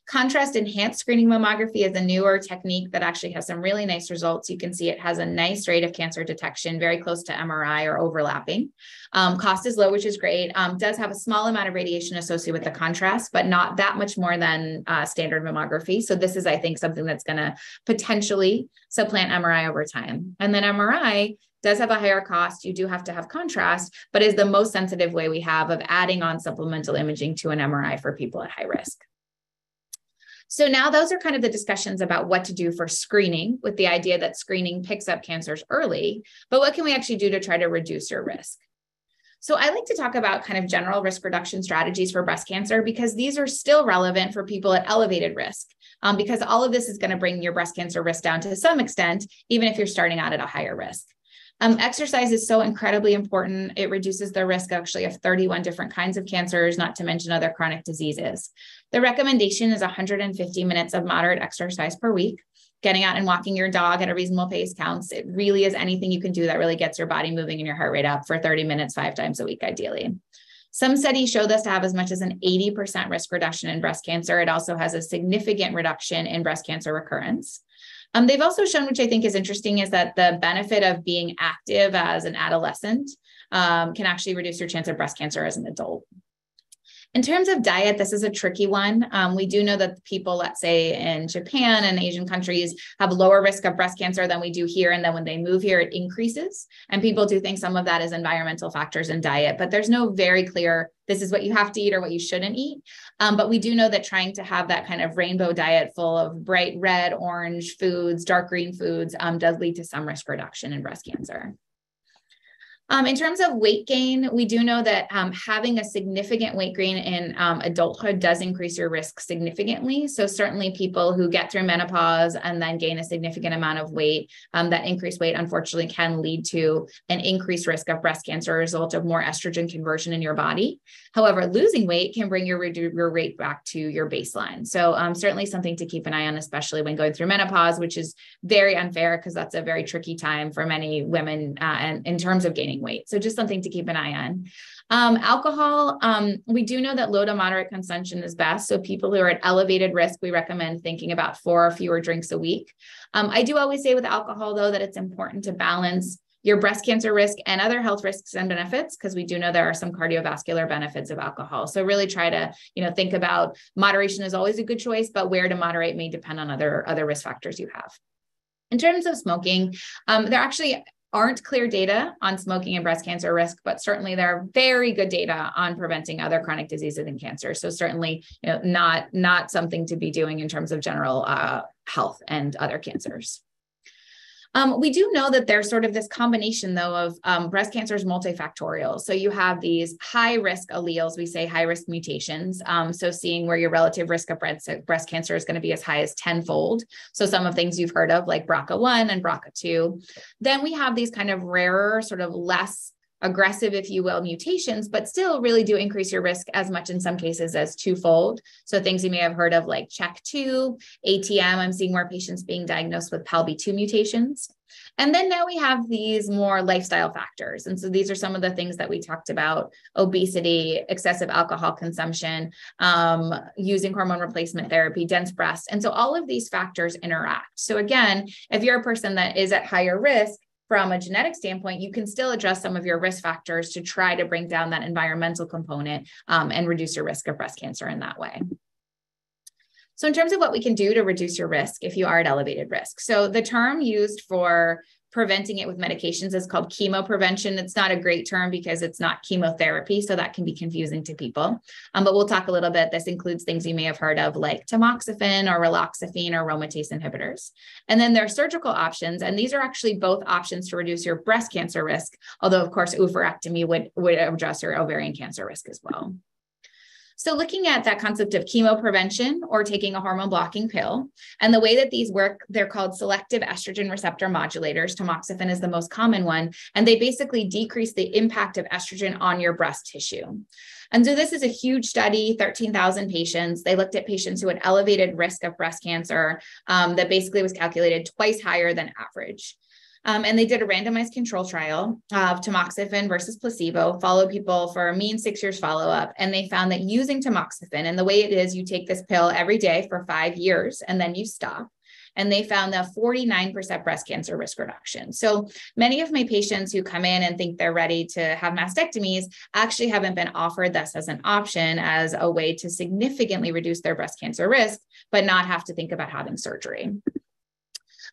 Contrast enhanced screening mammography is a newer technique that actually has some really nice results. You can see it has a nice rate of cancer detection, very close to MRI or overlapping. Cost is low, which is great. Does have a small amount of radiation associated with the contrast, but not that much more than standard mammography. So this is, I think, something that's going to potentially supplant MRI over time. And then MRI does have a higher cost. You do have to have contrast, but is the most sensitive way we have of adding on supplemental imaging to an MRI for people at high risk. So now those are kind of the discussions about what to do for screening, with the idea that screening picks up cancers early, but what can we actually do to try to reduce your risk? So I like to talk about kind of general risk reduction strategies for breast cancer, because these are still relevant for people at elevated risk, because all of this is going to bring your breast cancer risk down to some extent, even if you're starting out at a higher risk. Exercise is so incredibly important. It reduces the risk actually of 31 different kinds of cancers, not to mention other chronic diseases. The recommendation is 150 minutes of moderate exercise per week. Getting out and walking your dog at a reasonable pace counts. It really is anything you can do that really gets your body moving and your heart rate up for 30 minutes, 5 times a week, ideally. Some studies show this to have as much as an 80% risk reduction in breast cancer. It also has a significant reduction in breast cancer recurrence. They've also shown, which I think is interesting, is that the benefit of being active as an adolescent can actually reduce your chance of breast cancer as an adult. In terms of diet, this is a tricky one. We do know that people, let's say in Japan and Asian countries, have lower risk of breast cancer than we do here. And then when they move here, it increases. And people do think some of that is environmental factors in diet, but there's no very clear, this is what you have to eat or what you shouldn't eat. But we do know that trying to have that kind of rainbow diet full of bright red, orange foods, dark green foods does lead to some risk reduction in breast cancer. In terms of weight gain, we do know that having a significant weight gain in adulthood does increase your risk significantly. So certainly people who get through menopause and then gain a significant amount of weight, that increased weight unfortunately can lead to an increased risk of breast cancer as a result of more estrogen conversion in your body. However, losing weight can bring your rate back to your baseline. So certainly something to keep an eye on, especially when going through menopause, which is very unfair because that's a very tricky time for many women and in terms of gaining weight. So just something to keep an eye on. Alcohol, we do know that low to moderate consumption is best. So people who are at elevated risk, we recommend thinking about 4 or fewer drinks a week. I do always say with alcohol, though, that it's important to balance your breast cancer risk and other health risks and benefits, because we do know there are some cardiovascular benefits of alcohol. So really try to, think about moderation is always a good choice, but where to moderate may depend on other risk factors you have. In terms of smoking, there actually aren't clear data on smoking and breast cancer risk, but certainly there are very good data on preventing other chronic diseases and cancer. So certainly, not something to be doing in terms of general health and other cancers. We do know that there's sort of this combination, though, of breast cancer is multifactorial. So you have these high risk alleles, we say high risk mutations. So seeing where your relative risk of breast cancer is going to be as high as 10-fold. So some of things you've heard of like BRCA1 and BRCA2. Then we have these kind of rarer, sort of less aggressive, if you will, mutations, but still really do increase your risk as much in some cases as 2-fold. So things you may have heard of like CHEK2, ATM, I'm seeing more patients being diagnosed with PALB2 mutations. And then now we have these more lifestyle factors. And so these are some of the things that we talked about: obesity, excessive alcohol consumption, using hormone replacement therapy, dense breast. And so all of these factors interact. So again, if you're a person that is at higher risk, from a genetic standpoint, you can still adjust some of your risk factors to try to bring down that environmental component and reduce your risk of breast cancer in that way. So in terms of what we can do to reduce your risk if you are at elevated risk. So the term used for preventing it with medications is called chemoprevention. It's not a great term because it's not chemotherapy, so that can be confusing to people. But we'll talk a little bit. This includes things you may have heard of like tamoxifen or raloxifene or aromatase inhibitors. And then there are surgical options, and these are actually both options to reduce your breast cancer risk, although of course oophorectomy would address your ovarian cancer risk as well. So looking at that concept of chemoprevention or taking a hormone blocking pill, and the way that these work, they're called selective estrogen receptor modulators. Tamoxifen is the most common one, and they basically decrease the impact of estrogen on your breast tissue. And so this is a huge study, 13,000 patients. They looked at patients who had elevated risk of breast cancer that basically was calculated twice higher than average. And they did a randomized control trial of tamoxifen versus placebo, followed people for a mean 6 years follow-up. And they found that using tamoxifen, and the way it is, you take this pill every day for 5 years and then you stop. And they found a 49% breast cancer risk reduction. So many of my patients who come in and think they're ready to have mastectomies actually haven't been offered this as an option, as a way to significantly reduce their breast cancer risk, but not have to think about having surgery.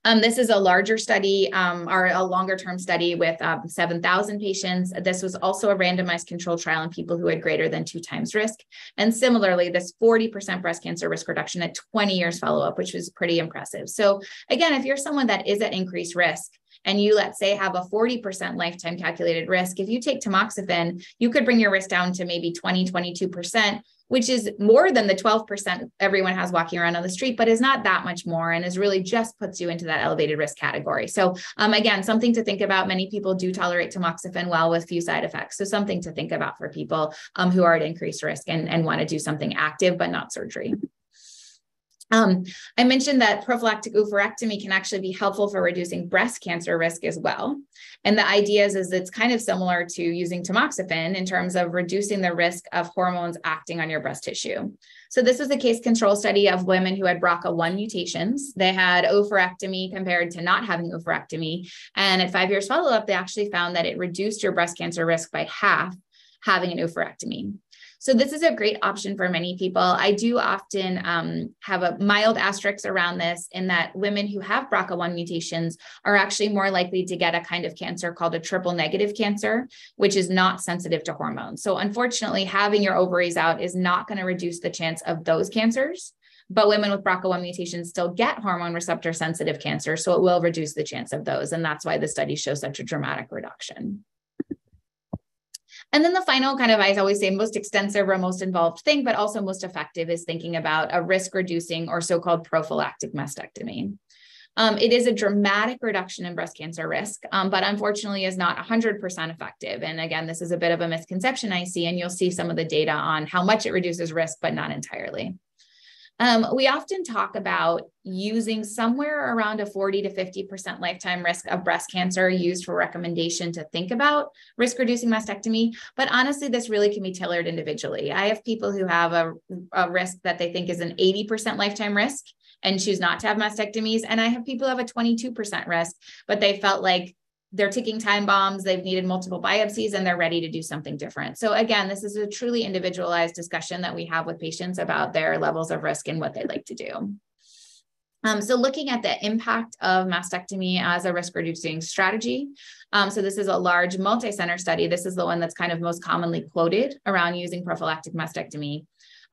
This is a larger study, or a longer term study with 7,000 patients. This was also a randomized control trial in people who had greater than 2 times risk. And similarly, this 40% breast cancer risk reduction at 20 years follow-up, which was pretty impressive. So again, if you're someone that is at increased risk, and you, let's say, have a 40% lifetime calculated risk, if you take tamoxifen, you could bring your risk down to maybe 20, 22%, which is more than the 12% everyone has walking around on the street, but is not that much more, and is really just puts you into that elevated risk category. So again, something to think about. Many people do tolerate tamoxifen well with few side effects. So something to think about for people who are at increased risk and want to do something active, but not surgery. I mentioned that prophylactic oophorectomy can actually be helpful for reducing breast cancer risk as well. And the idea is it's kind of similar to using tamoxifen in terms of reducing the risk of hormones acting on your breast tissue. So this was a case control study of women who had BRCA1 mutations. They had oophorectomy compared to not having oophorectomy. And at 5 years follow-up, they actually found that it reduced your breast cancer risk by half having an oophorectomy. So this is a great option for many people. I do often have a mild asterisk around this, in that women who have BRCA1 mutations are actually more likely to get a kind of cancer called a triple negative cancer, which is not sensitive to hormones. So unfortunately, having your ovaries out is not going to reduce the chance of those cancers. But women with BRCA1 mutations still get hormone receptor sensitive cancer, so it will reduce the chance of those. And that's why the study shows such a dramatic reduction. And then the final kind of, I always say, most extensive or most involved thing, but also most effective, is thinking about a risk reducing or so-called prophylactic mastectomy. It is a dramatic reduction in breast cancer risk, but unfortunately is not 100% effective. And again, this is a bit of a misconception I see, and you'll see some of the data on how much it reduces risk, but not entirely. We often talk about using somewhere around a 40 to 50% lifetime risk of breast cancer used for recommendation to think about risk reducing mastectomy. But honestly, this really can be tailored individually. I have people who have a risk that they think is an 80% lifetime risk and choose not to have mastectomies. And I have people who have a 22% risk, but they felt like they're ticking time bombs, they've needed multiple biopsies, and they're ready to do something different. So again, this is a truly individualized discussion that we have with patients about their levels of risk and what they like to do. So looking at the impact of mastectomy as a risk-reducing strategy. So this is a large multi-center study. This is the one that's kind of most commonly quoted around using prophylactic mastectomy.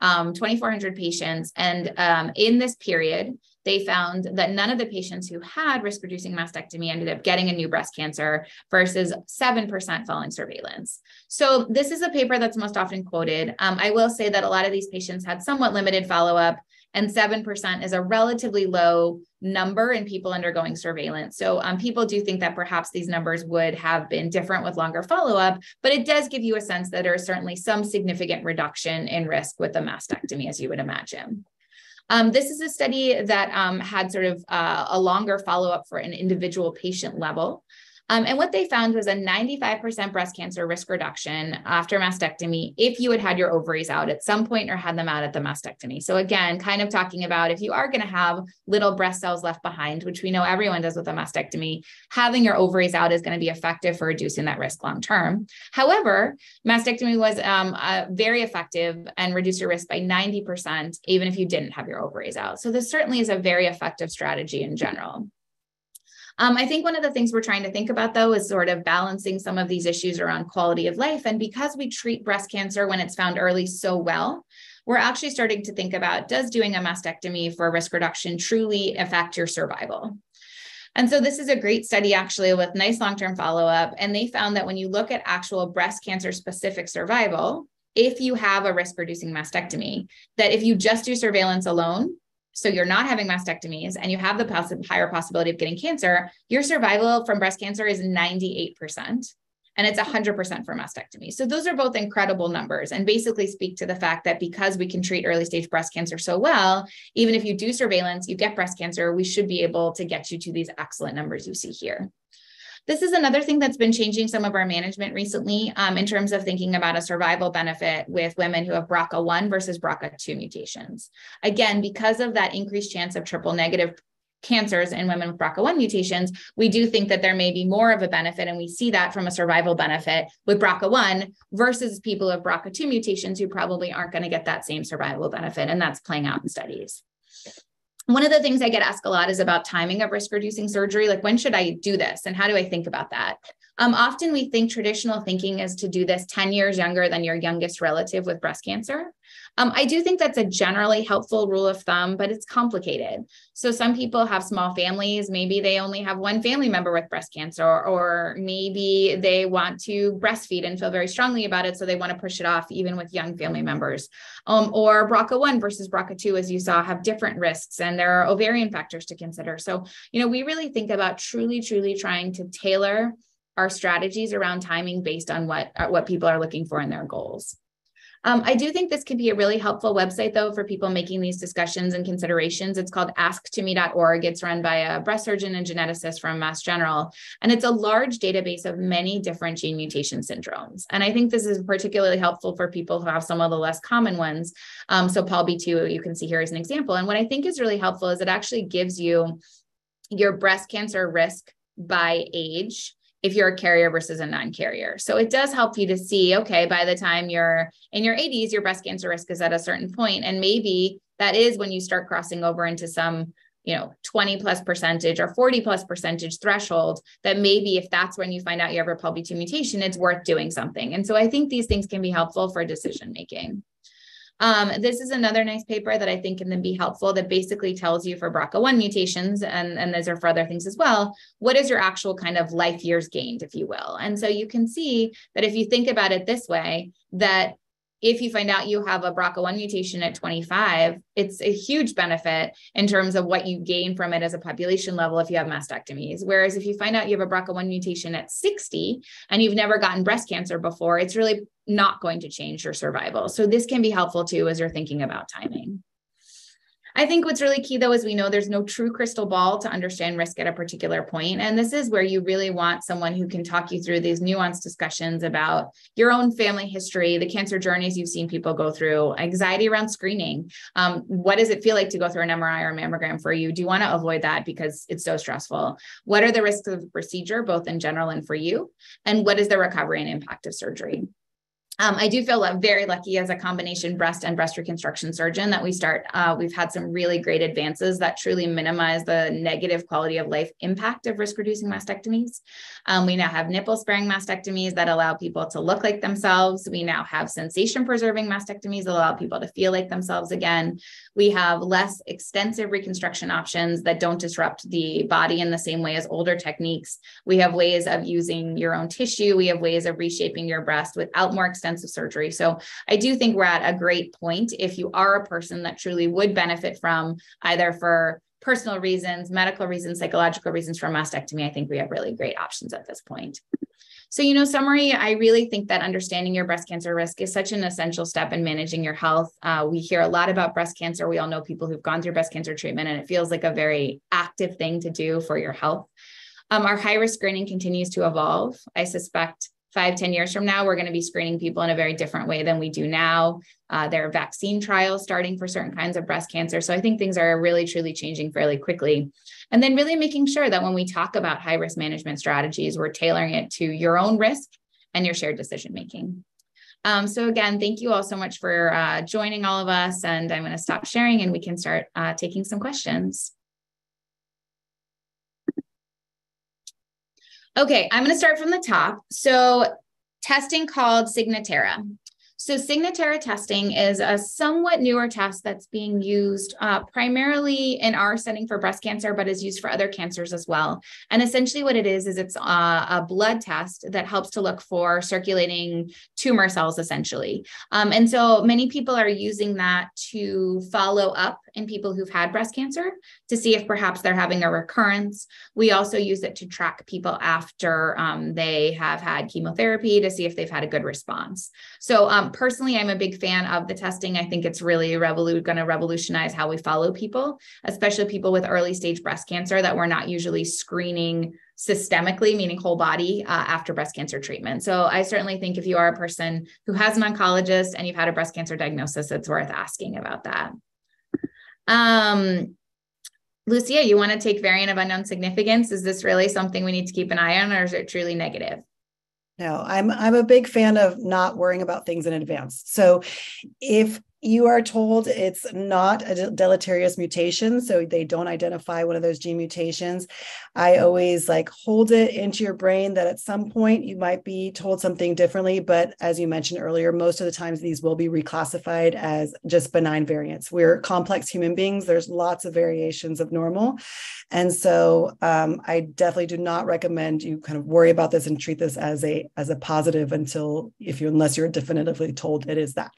2,400 patients. And in this period, they found that none of the patients who had risk-reducing mastectomy ended up getting a new breast cancer, versus 7% following surveillance. So this is a paper that's most often quoted. I will say that a lot of these patients had somewhat limited follow-up, and 7% is a relatively low number in people undergoing surveillance. So people do think that perhaps these numbers would have been different with longer follow-up, but it does give you a sense that there is certainly some significant reduction in risk with a mastectomy, as you would imagine. This is a study that had sort of a longer follow-up for an individual patient level. And what they found was a 95% breast cancer risk reduction after mastectomy if you had had your ovaries out at some point or had them out at the mastectomy. So again, kind of talking about if you are going to have little breast cells left behind, which we know everyone does with a mastectomy, having your ovaries out is going to be effective for reducing that risk long term. However, mastectomy was very effective and reduced your risk by 90%, even if you didn't have your ovaries out. So this certainly is a very effective strategy in general. I think one of the things we're trying to think about, though, is sort of balancing some of these issues around quality of life. And because we treat breast cancer when it's found early so well, we're actually starting to think about, does doing a mastectomy for risk reduction truly affect your survival? And so this is a great study, actually, with nice long-term follow-up. And they found that when you look at actual breast cancer specific survival, if you have a risk-reducing mastectomy, that if you just do surveillance alone, so you're not having mastectomies and you have the higher possibility of getting cancer, your survival from breast cancer is 98%. And it's 100% for mastectomy. So those are both incredible numbers, and basically speak to the fact that because we can treat early stage breast cancer so well, even if you do surveillance, you get breast cancer, we should be able to get you to these excellent numbers you see here. This is another thing that's been changing some of our management recently in terms of thinking about a survival benefit with women who have BRCA1 versus BRCA2 mutations. Again, because of that increased chance of triple negative cancers in women with BRCA1 mutations, we do think that there may be more of a benefit, and we see that from a survival benefit with BRCA1 versus people with BRCA2 mutations who probably aren't going to get that same survival benefit, and that's playing out in studies. One of the things I get asked a lot is about timing of risk-reducing surgery. Like, when should I do this? And how do I think about that? Often we think traditional thinking is to do this 10 years younger than your youngest relative with breast cancer. I do think that's a generally helpful rule of thumb, but it's complicated. So some people have small families. Maybe they only have one family member with breast cancer, or maybe they want to breastfeed and feel very strongly about it, so they want to push it off even with young family members. Or BRCA1 versus BRCA2, as you saw, have different risks, and there are ovarian factors to consider. So, we really think about truly trying to tailor our strategies around timing based on what people are looking for in their goals. I do think this could be a really helpful website, though, for people making these discussions and considerations. It's called asktome.org. It's run by a breast surgeon and geneticist from Mass General, and it's a large database of many different gene mutation syndromes. And I think this is particularly helpful for people who have some of the less common ones. So PALB2, you can see here as an example. And what I think is really helpful is it actually gives you your breast cancer risk by age, if you're a carrier versus a non-carrier. So it does help you to see, okay, by the time you're in your 80s, your breast cancer risk is at a certain point. And maybe that is when you start crossing over into some, 20+% or 40+% threshold, that maybe if that's when you find out you have a PALB2 mutation, it's worth doing something. And so I think these things can be helpful for decision-making. This is another nice paper that I think can then be helpful, that basically tells you for BRCA1 mutations, and those are for other things as well, what is your actual kind of life years gained, if you will. And so you can see that if you think about it this way, that if you find out you have a BRCA1 mutation at 25, it's a huge benefit in terms of what you gain from it as a population level if you have mastectomies. Whereas if you find out you have a BRCA1 mutation at 60 and you've never gotten breast cancer before, it's really not going to change your survival. So this can be helpful too as you're thinking about timing. I think what's really key, though, is we know there's no true crystal ball to understand risk at a particular point. And this is where you really want someone who can talk you through these nuanced discussions about your own family history, the cancer journeys you've seen people go through, anxiety around screening. What does it feel like to go through an MRI or a mammogram for you? Do you want to avoid that because it's so stressful? What are the risks of the procedure, both in general and for you? And what is the recovery and impact of surgery? I do feel very lucky as a combination breast and breast reconstruction surgeon that we've had some really great advances that truly minimize the negative quality of life impact of risk-reducing mastectomies. We now have nipple-sparing mastectomies that allow people to look like themselves. We now have sensation-preserving mastectomies that allow people to feel like themselves again. We have less extensive reconstruction options that don't disrupt the body in the same way as older techniques. We have ways of using your own tissue. We have ways of reshaping your breast without more extensive surgery. So I do think we're at a great point if you are a person that truly would benefit from, either for personal reasons, medical reasons, psychological reasons, from mastectomy. I think we have really great options at this point. So, summary, I really think that understanding your breast cancer risk is such an essential step in managing your health. We hear a lot about breast cancer. We all know people who've gone through breast cancer treatment, and it feels like a very active thing to do for your health. Our high-risk screening continues to evolve. I suspect 5-10 years from now, we're going to be screening people in a very different way than we do now. There are vaccine trials starting for certain kinds of breast cancer. So I think things are really, truly changing fairly quickly. And then really making sure that when we talk about high-risk management strategies, we're tailoring it to your own risk and your shared decision-making. So again, thank you all so much for joining all of us. And I'm going to stop sharing and we can start taking some questions. Okay, I'm going to start from the top. So testing called Signatera. So Signatera testing is a somewhat newer test that's being used primarily in our setting for breast cancer, but is used for other cancers as well. And essentially what it is it's a blood test that helps to look for circulating tumor cells, essentially. And so many people are using that to follow up in people who've had breast cancer to see if perhaps they're having a recurrence. We also use it to track people after they have had chemotherapy to see if they've had a good response. So personally, I'm a big fan of the testing. I think it's really going to revolutionize how we follow people, especially people with early stage breast cancer that we're not usually screening systemically, meaning whole body, after breast cancer treatment. So I certainly think if you are a person who has an oncologist and you've had a breast cancer diagnosis, it's worth asking about that. Lucia, you want to take variant of unknown significance? Is this really something we need to keep an eye on, or is it truly negative? No, I'm a big fan of not worrying about things in advance. So if you are told it's not a deleterious mutation, so they don't identify one of those gene mutations, I always hold it into your brain that at some point you might be told something differently. But as you mentioned earlier, most of the times these will be reclassified as just benign variants. We're complex human beings. There's lots of variations of normal. And so I definitely do not recommend you kind of worry about this and treat this as a positive unless you're definitively told it is that.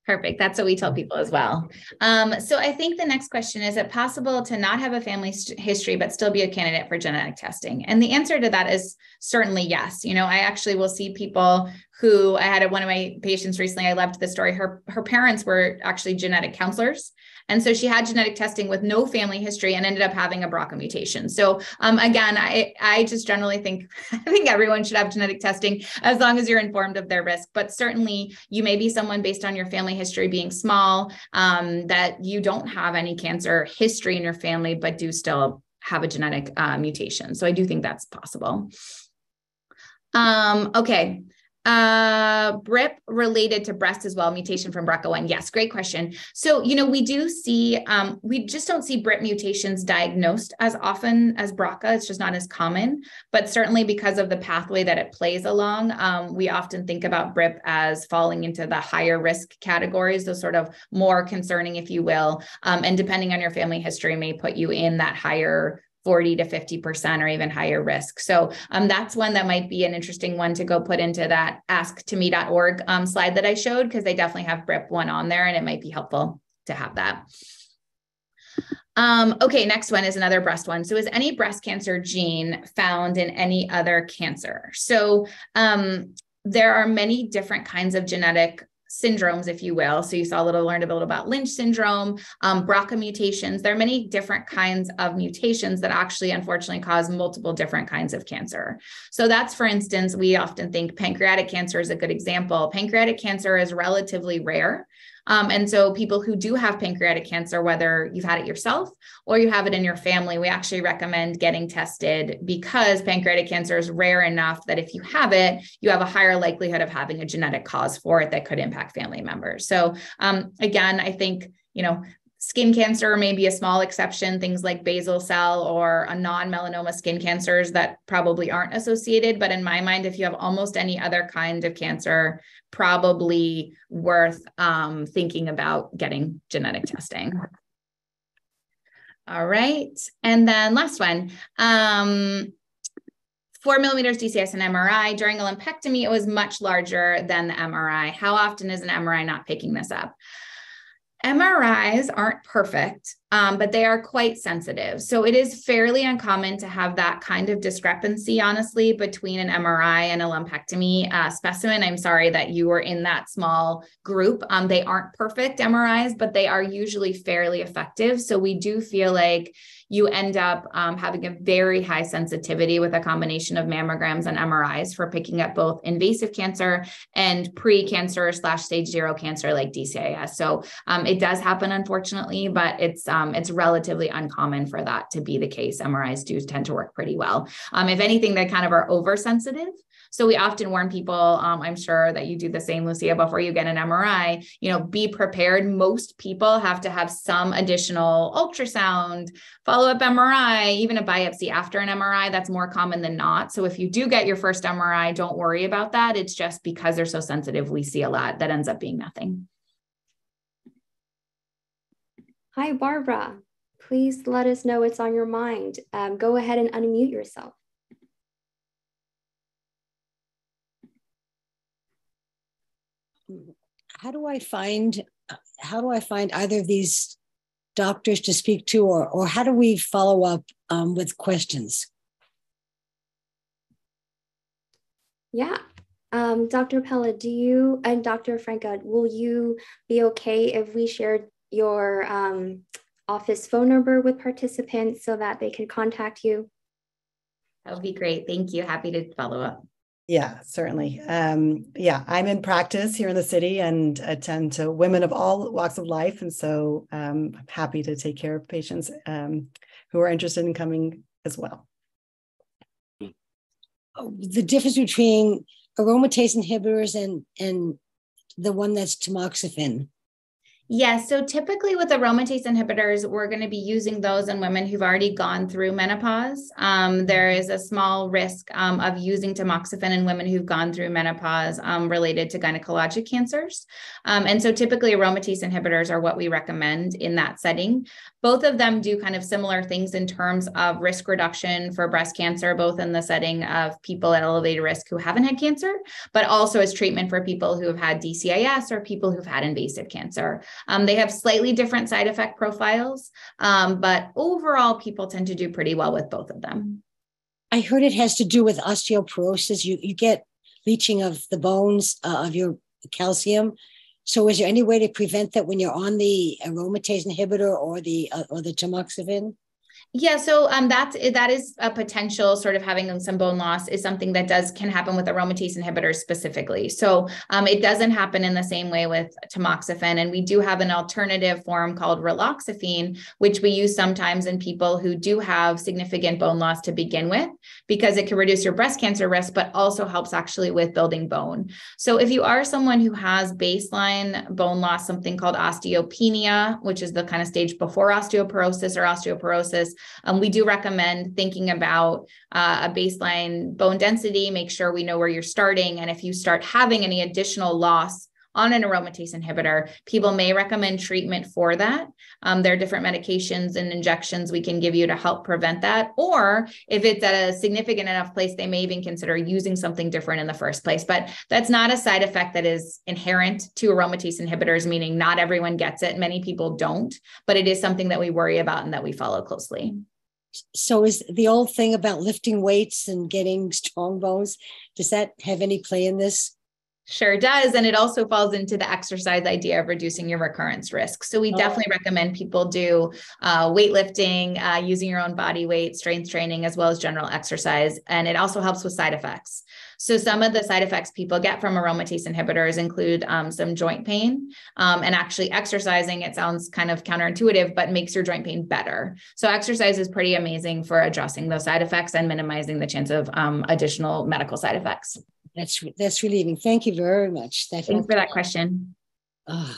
Perfect. That's what we tell people as well. So I think the next question, is it possible to not have a family history, but still be a candidate for genetic testing? And the answer to that is certainly yes. I actually will see people who, I had one of my patients recently, I loved the story. Her parents were actually genetic counselors. And so she had genetic testing with no family history and ended up having a BRCA mutation. So again, I just generally think, I think everyone should have genetic testing as long as you're informed of their risk. But certainly you may be someone based on your family history being small, that you don't have any cancer history in your family, but do still have a genetic mutation. So I do think that's possible. Okay. BRIP related to breast as well, mutation from BRCA1. Yes, great question. So, we do see, we just don't see BRIP mutations diagnosed as often as BRCA. It's just not as common, but certainly because of the pathway that it plays along, we often think about BRIP as falling into the higher risk categories, those sort of more concerning, if you will. And depending on your family history may put you in that higher 40 to 50% or even higher risk. So that's one that might be an interesting one to go put into that asktome.org slide that I showed, because they definitely have BRIP1 on there and it might be helpful to have that. Okay, next one is another breast one. So is any breast cancer gene found in any other cancer? So there are many different kinds of genetic syndromes, if you will. So you learned a little about Lynch syndrome, BRCA mutations. There are many different kinds of mutations that actually, unfortunately, cause multiple different kinds of cancer. So that's, for instance, we often think pancreatic cancer is a good example. Pancreatic cancer is relatively rare. And so people who do have pancreatic cancer, whether you've had it yourself or you have it in your family, we actually recommend getting tested, because pancreatic cancer is rare enough that if you have it, you have a higher likelihood of having a genetic cause for it that could impact family members. So again, I think, skin cancer may be a small exception, things like basal cell or a non-melanoma skin cancers that probably aren't associated. But in my mind, if you have almost any other kind of cancer, probably worth thinking about getting genetic testing. All right. And then last one. 4 millimeters DCS and MRI. During a lumpectomy, it was much larger than the MRI. How often is an MRI not picking this up? MRIs aren't perfect, but they are quite sensitive. So it is fairly uncommon to have that kind of discrepancy, honestly, between an MRI and a lumpectomy specimen. I'm sorry that you were in that small group. They aren't perfect MRIs, but they are usually fairly effective. So we do feel like you end up having a very high sensitivity with a combination of mammograms and MRIs for picking up both invasive cancer and pre-cancer / stage 0 cancer like DCIS. So it does happen, unfortunately, but it's relatively uncommon for that to be the case. MRIs do tend to work pretty well. If anything, they kind of are oversensitive. So we often warn people, I'm sure that you do the same, Lucia, before you get an MRI, be prepared. Most people have to have some additional ultrasound, follow-up MRI, even a biopsy after an MRI. That's more common than not. So if you do get your first MRI, don't worry about that. It's just because they're so sensitive, we see a lot that ends up being nothing. Hi, Barbara. Please let us know what's on your mind. Go ahead and unmute yourself. How do I find either of these doctors to speak to, or how do we follow up with questions? Yeah. Dr. Pella, do you and Dr. Franca, will you be okay if we shared your office phone number with participants so that they can contact you? That would be great. Thank you. Happy to follow up. Yeah, certainly. Yeah, I'm in practice here in the city and attend to women of all walks of life. And so I'm happy to take care of patients who are interested in coming as well. The difference between aromatase inhibitors and the one that's tamoxifen. Yeah, so typically with aromatase inhibitors, we're going to be using those in women who've already gone through menopause. There is a small risk of using tamoxifen in women who've gone through menopause related to gynecologic cancers. And so typically aromatase inhibitors are what we recommend in that setting. Both of them do kind of similar things in terms of risk reduction for breast cancer, both in the setting of people at elevated risk who haven't had cancer, but also as treatment for people who have had DCIS or people who've had invasive cancer. They have slightly different side effect profiles, but overall, people tend to do pretty well with both of them. I heard it has to do with osteoporosis. You get leaching of the bones of your calcium. So is there any way to prevent that when you're on the aromatase inhibitor or the tamoxifen? Yeah, so that is a potential sort of having some bone loss is something that can happen with aromatase inhibitors specifically. So it doesn't happen in the same way with tamoxifen. And we do have an alternative form called raloxifene, which we use sometimes in people who do have significant bone loss to begin with, because it can reduce your breast cancer risk, but also helps actually with building bone. So if you are someone who has baseline bone loss, something called osteopenia, which is the kind of stage before osteoporosis or osteoporosis, we do recommend thinking about a baseline bone density, make sure we know where you're starting. And if you start having any additional loss on an aromatase inhibitor, people may recommend treatment for that. There are different medications and injections we can give you to help prevent that. Or if it's at a significant enough place, they may even consider using something different in the first place. But that's not a side effect that is inherent to aromatase inhibitors, meaning not everyone gets it. Many people don't, but it is something that we worry about and that we follow closely. So is the old thing about lifting weights and getting strong bones, does that have any play in this? Sure does. And it also falls into the exercise idea of reducing your recurrence risk. So we definitely recommend people do weightlifting, using your own body weight, strength training, as well as general exercise. And it also helps with side effects. So some of the side effects people get from aromatase inhibitors include some joint pain, and actually exercising, it sounds kind of counterintuitive, but makes your joint pain better. So exercise is pretty amazing for addressing those side effects and minimizing the chance of additional medical side effects. That's relieving. Thank you very much. Thanks for that question. Oh.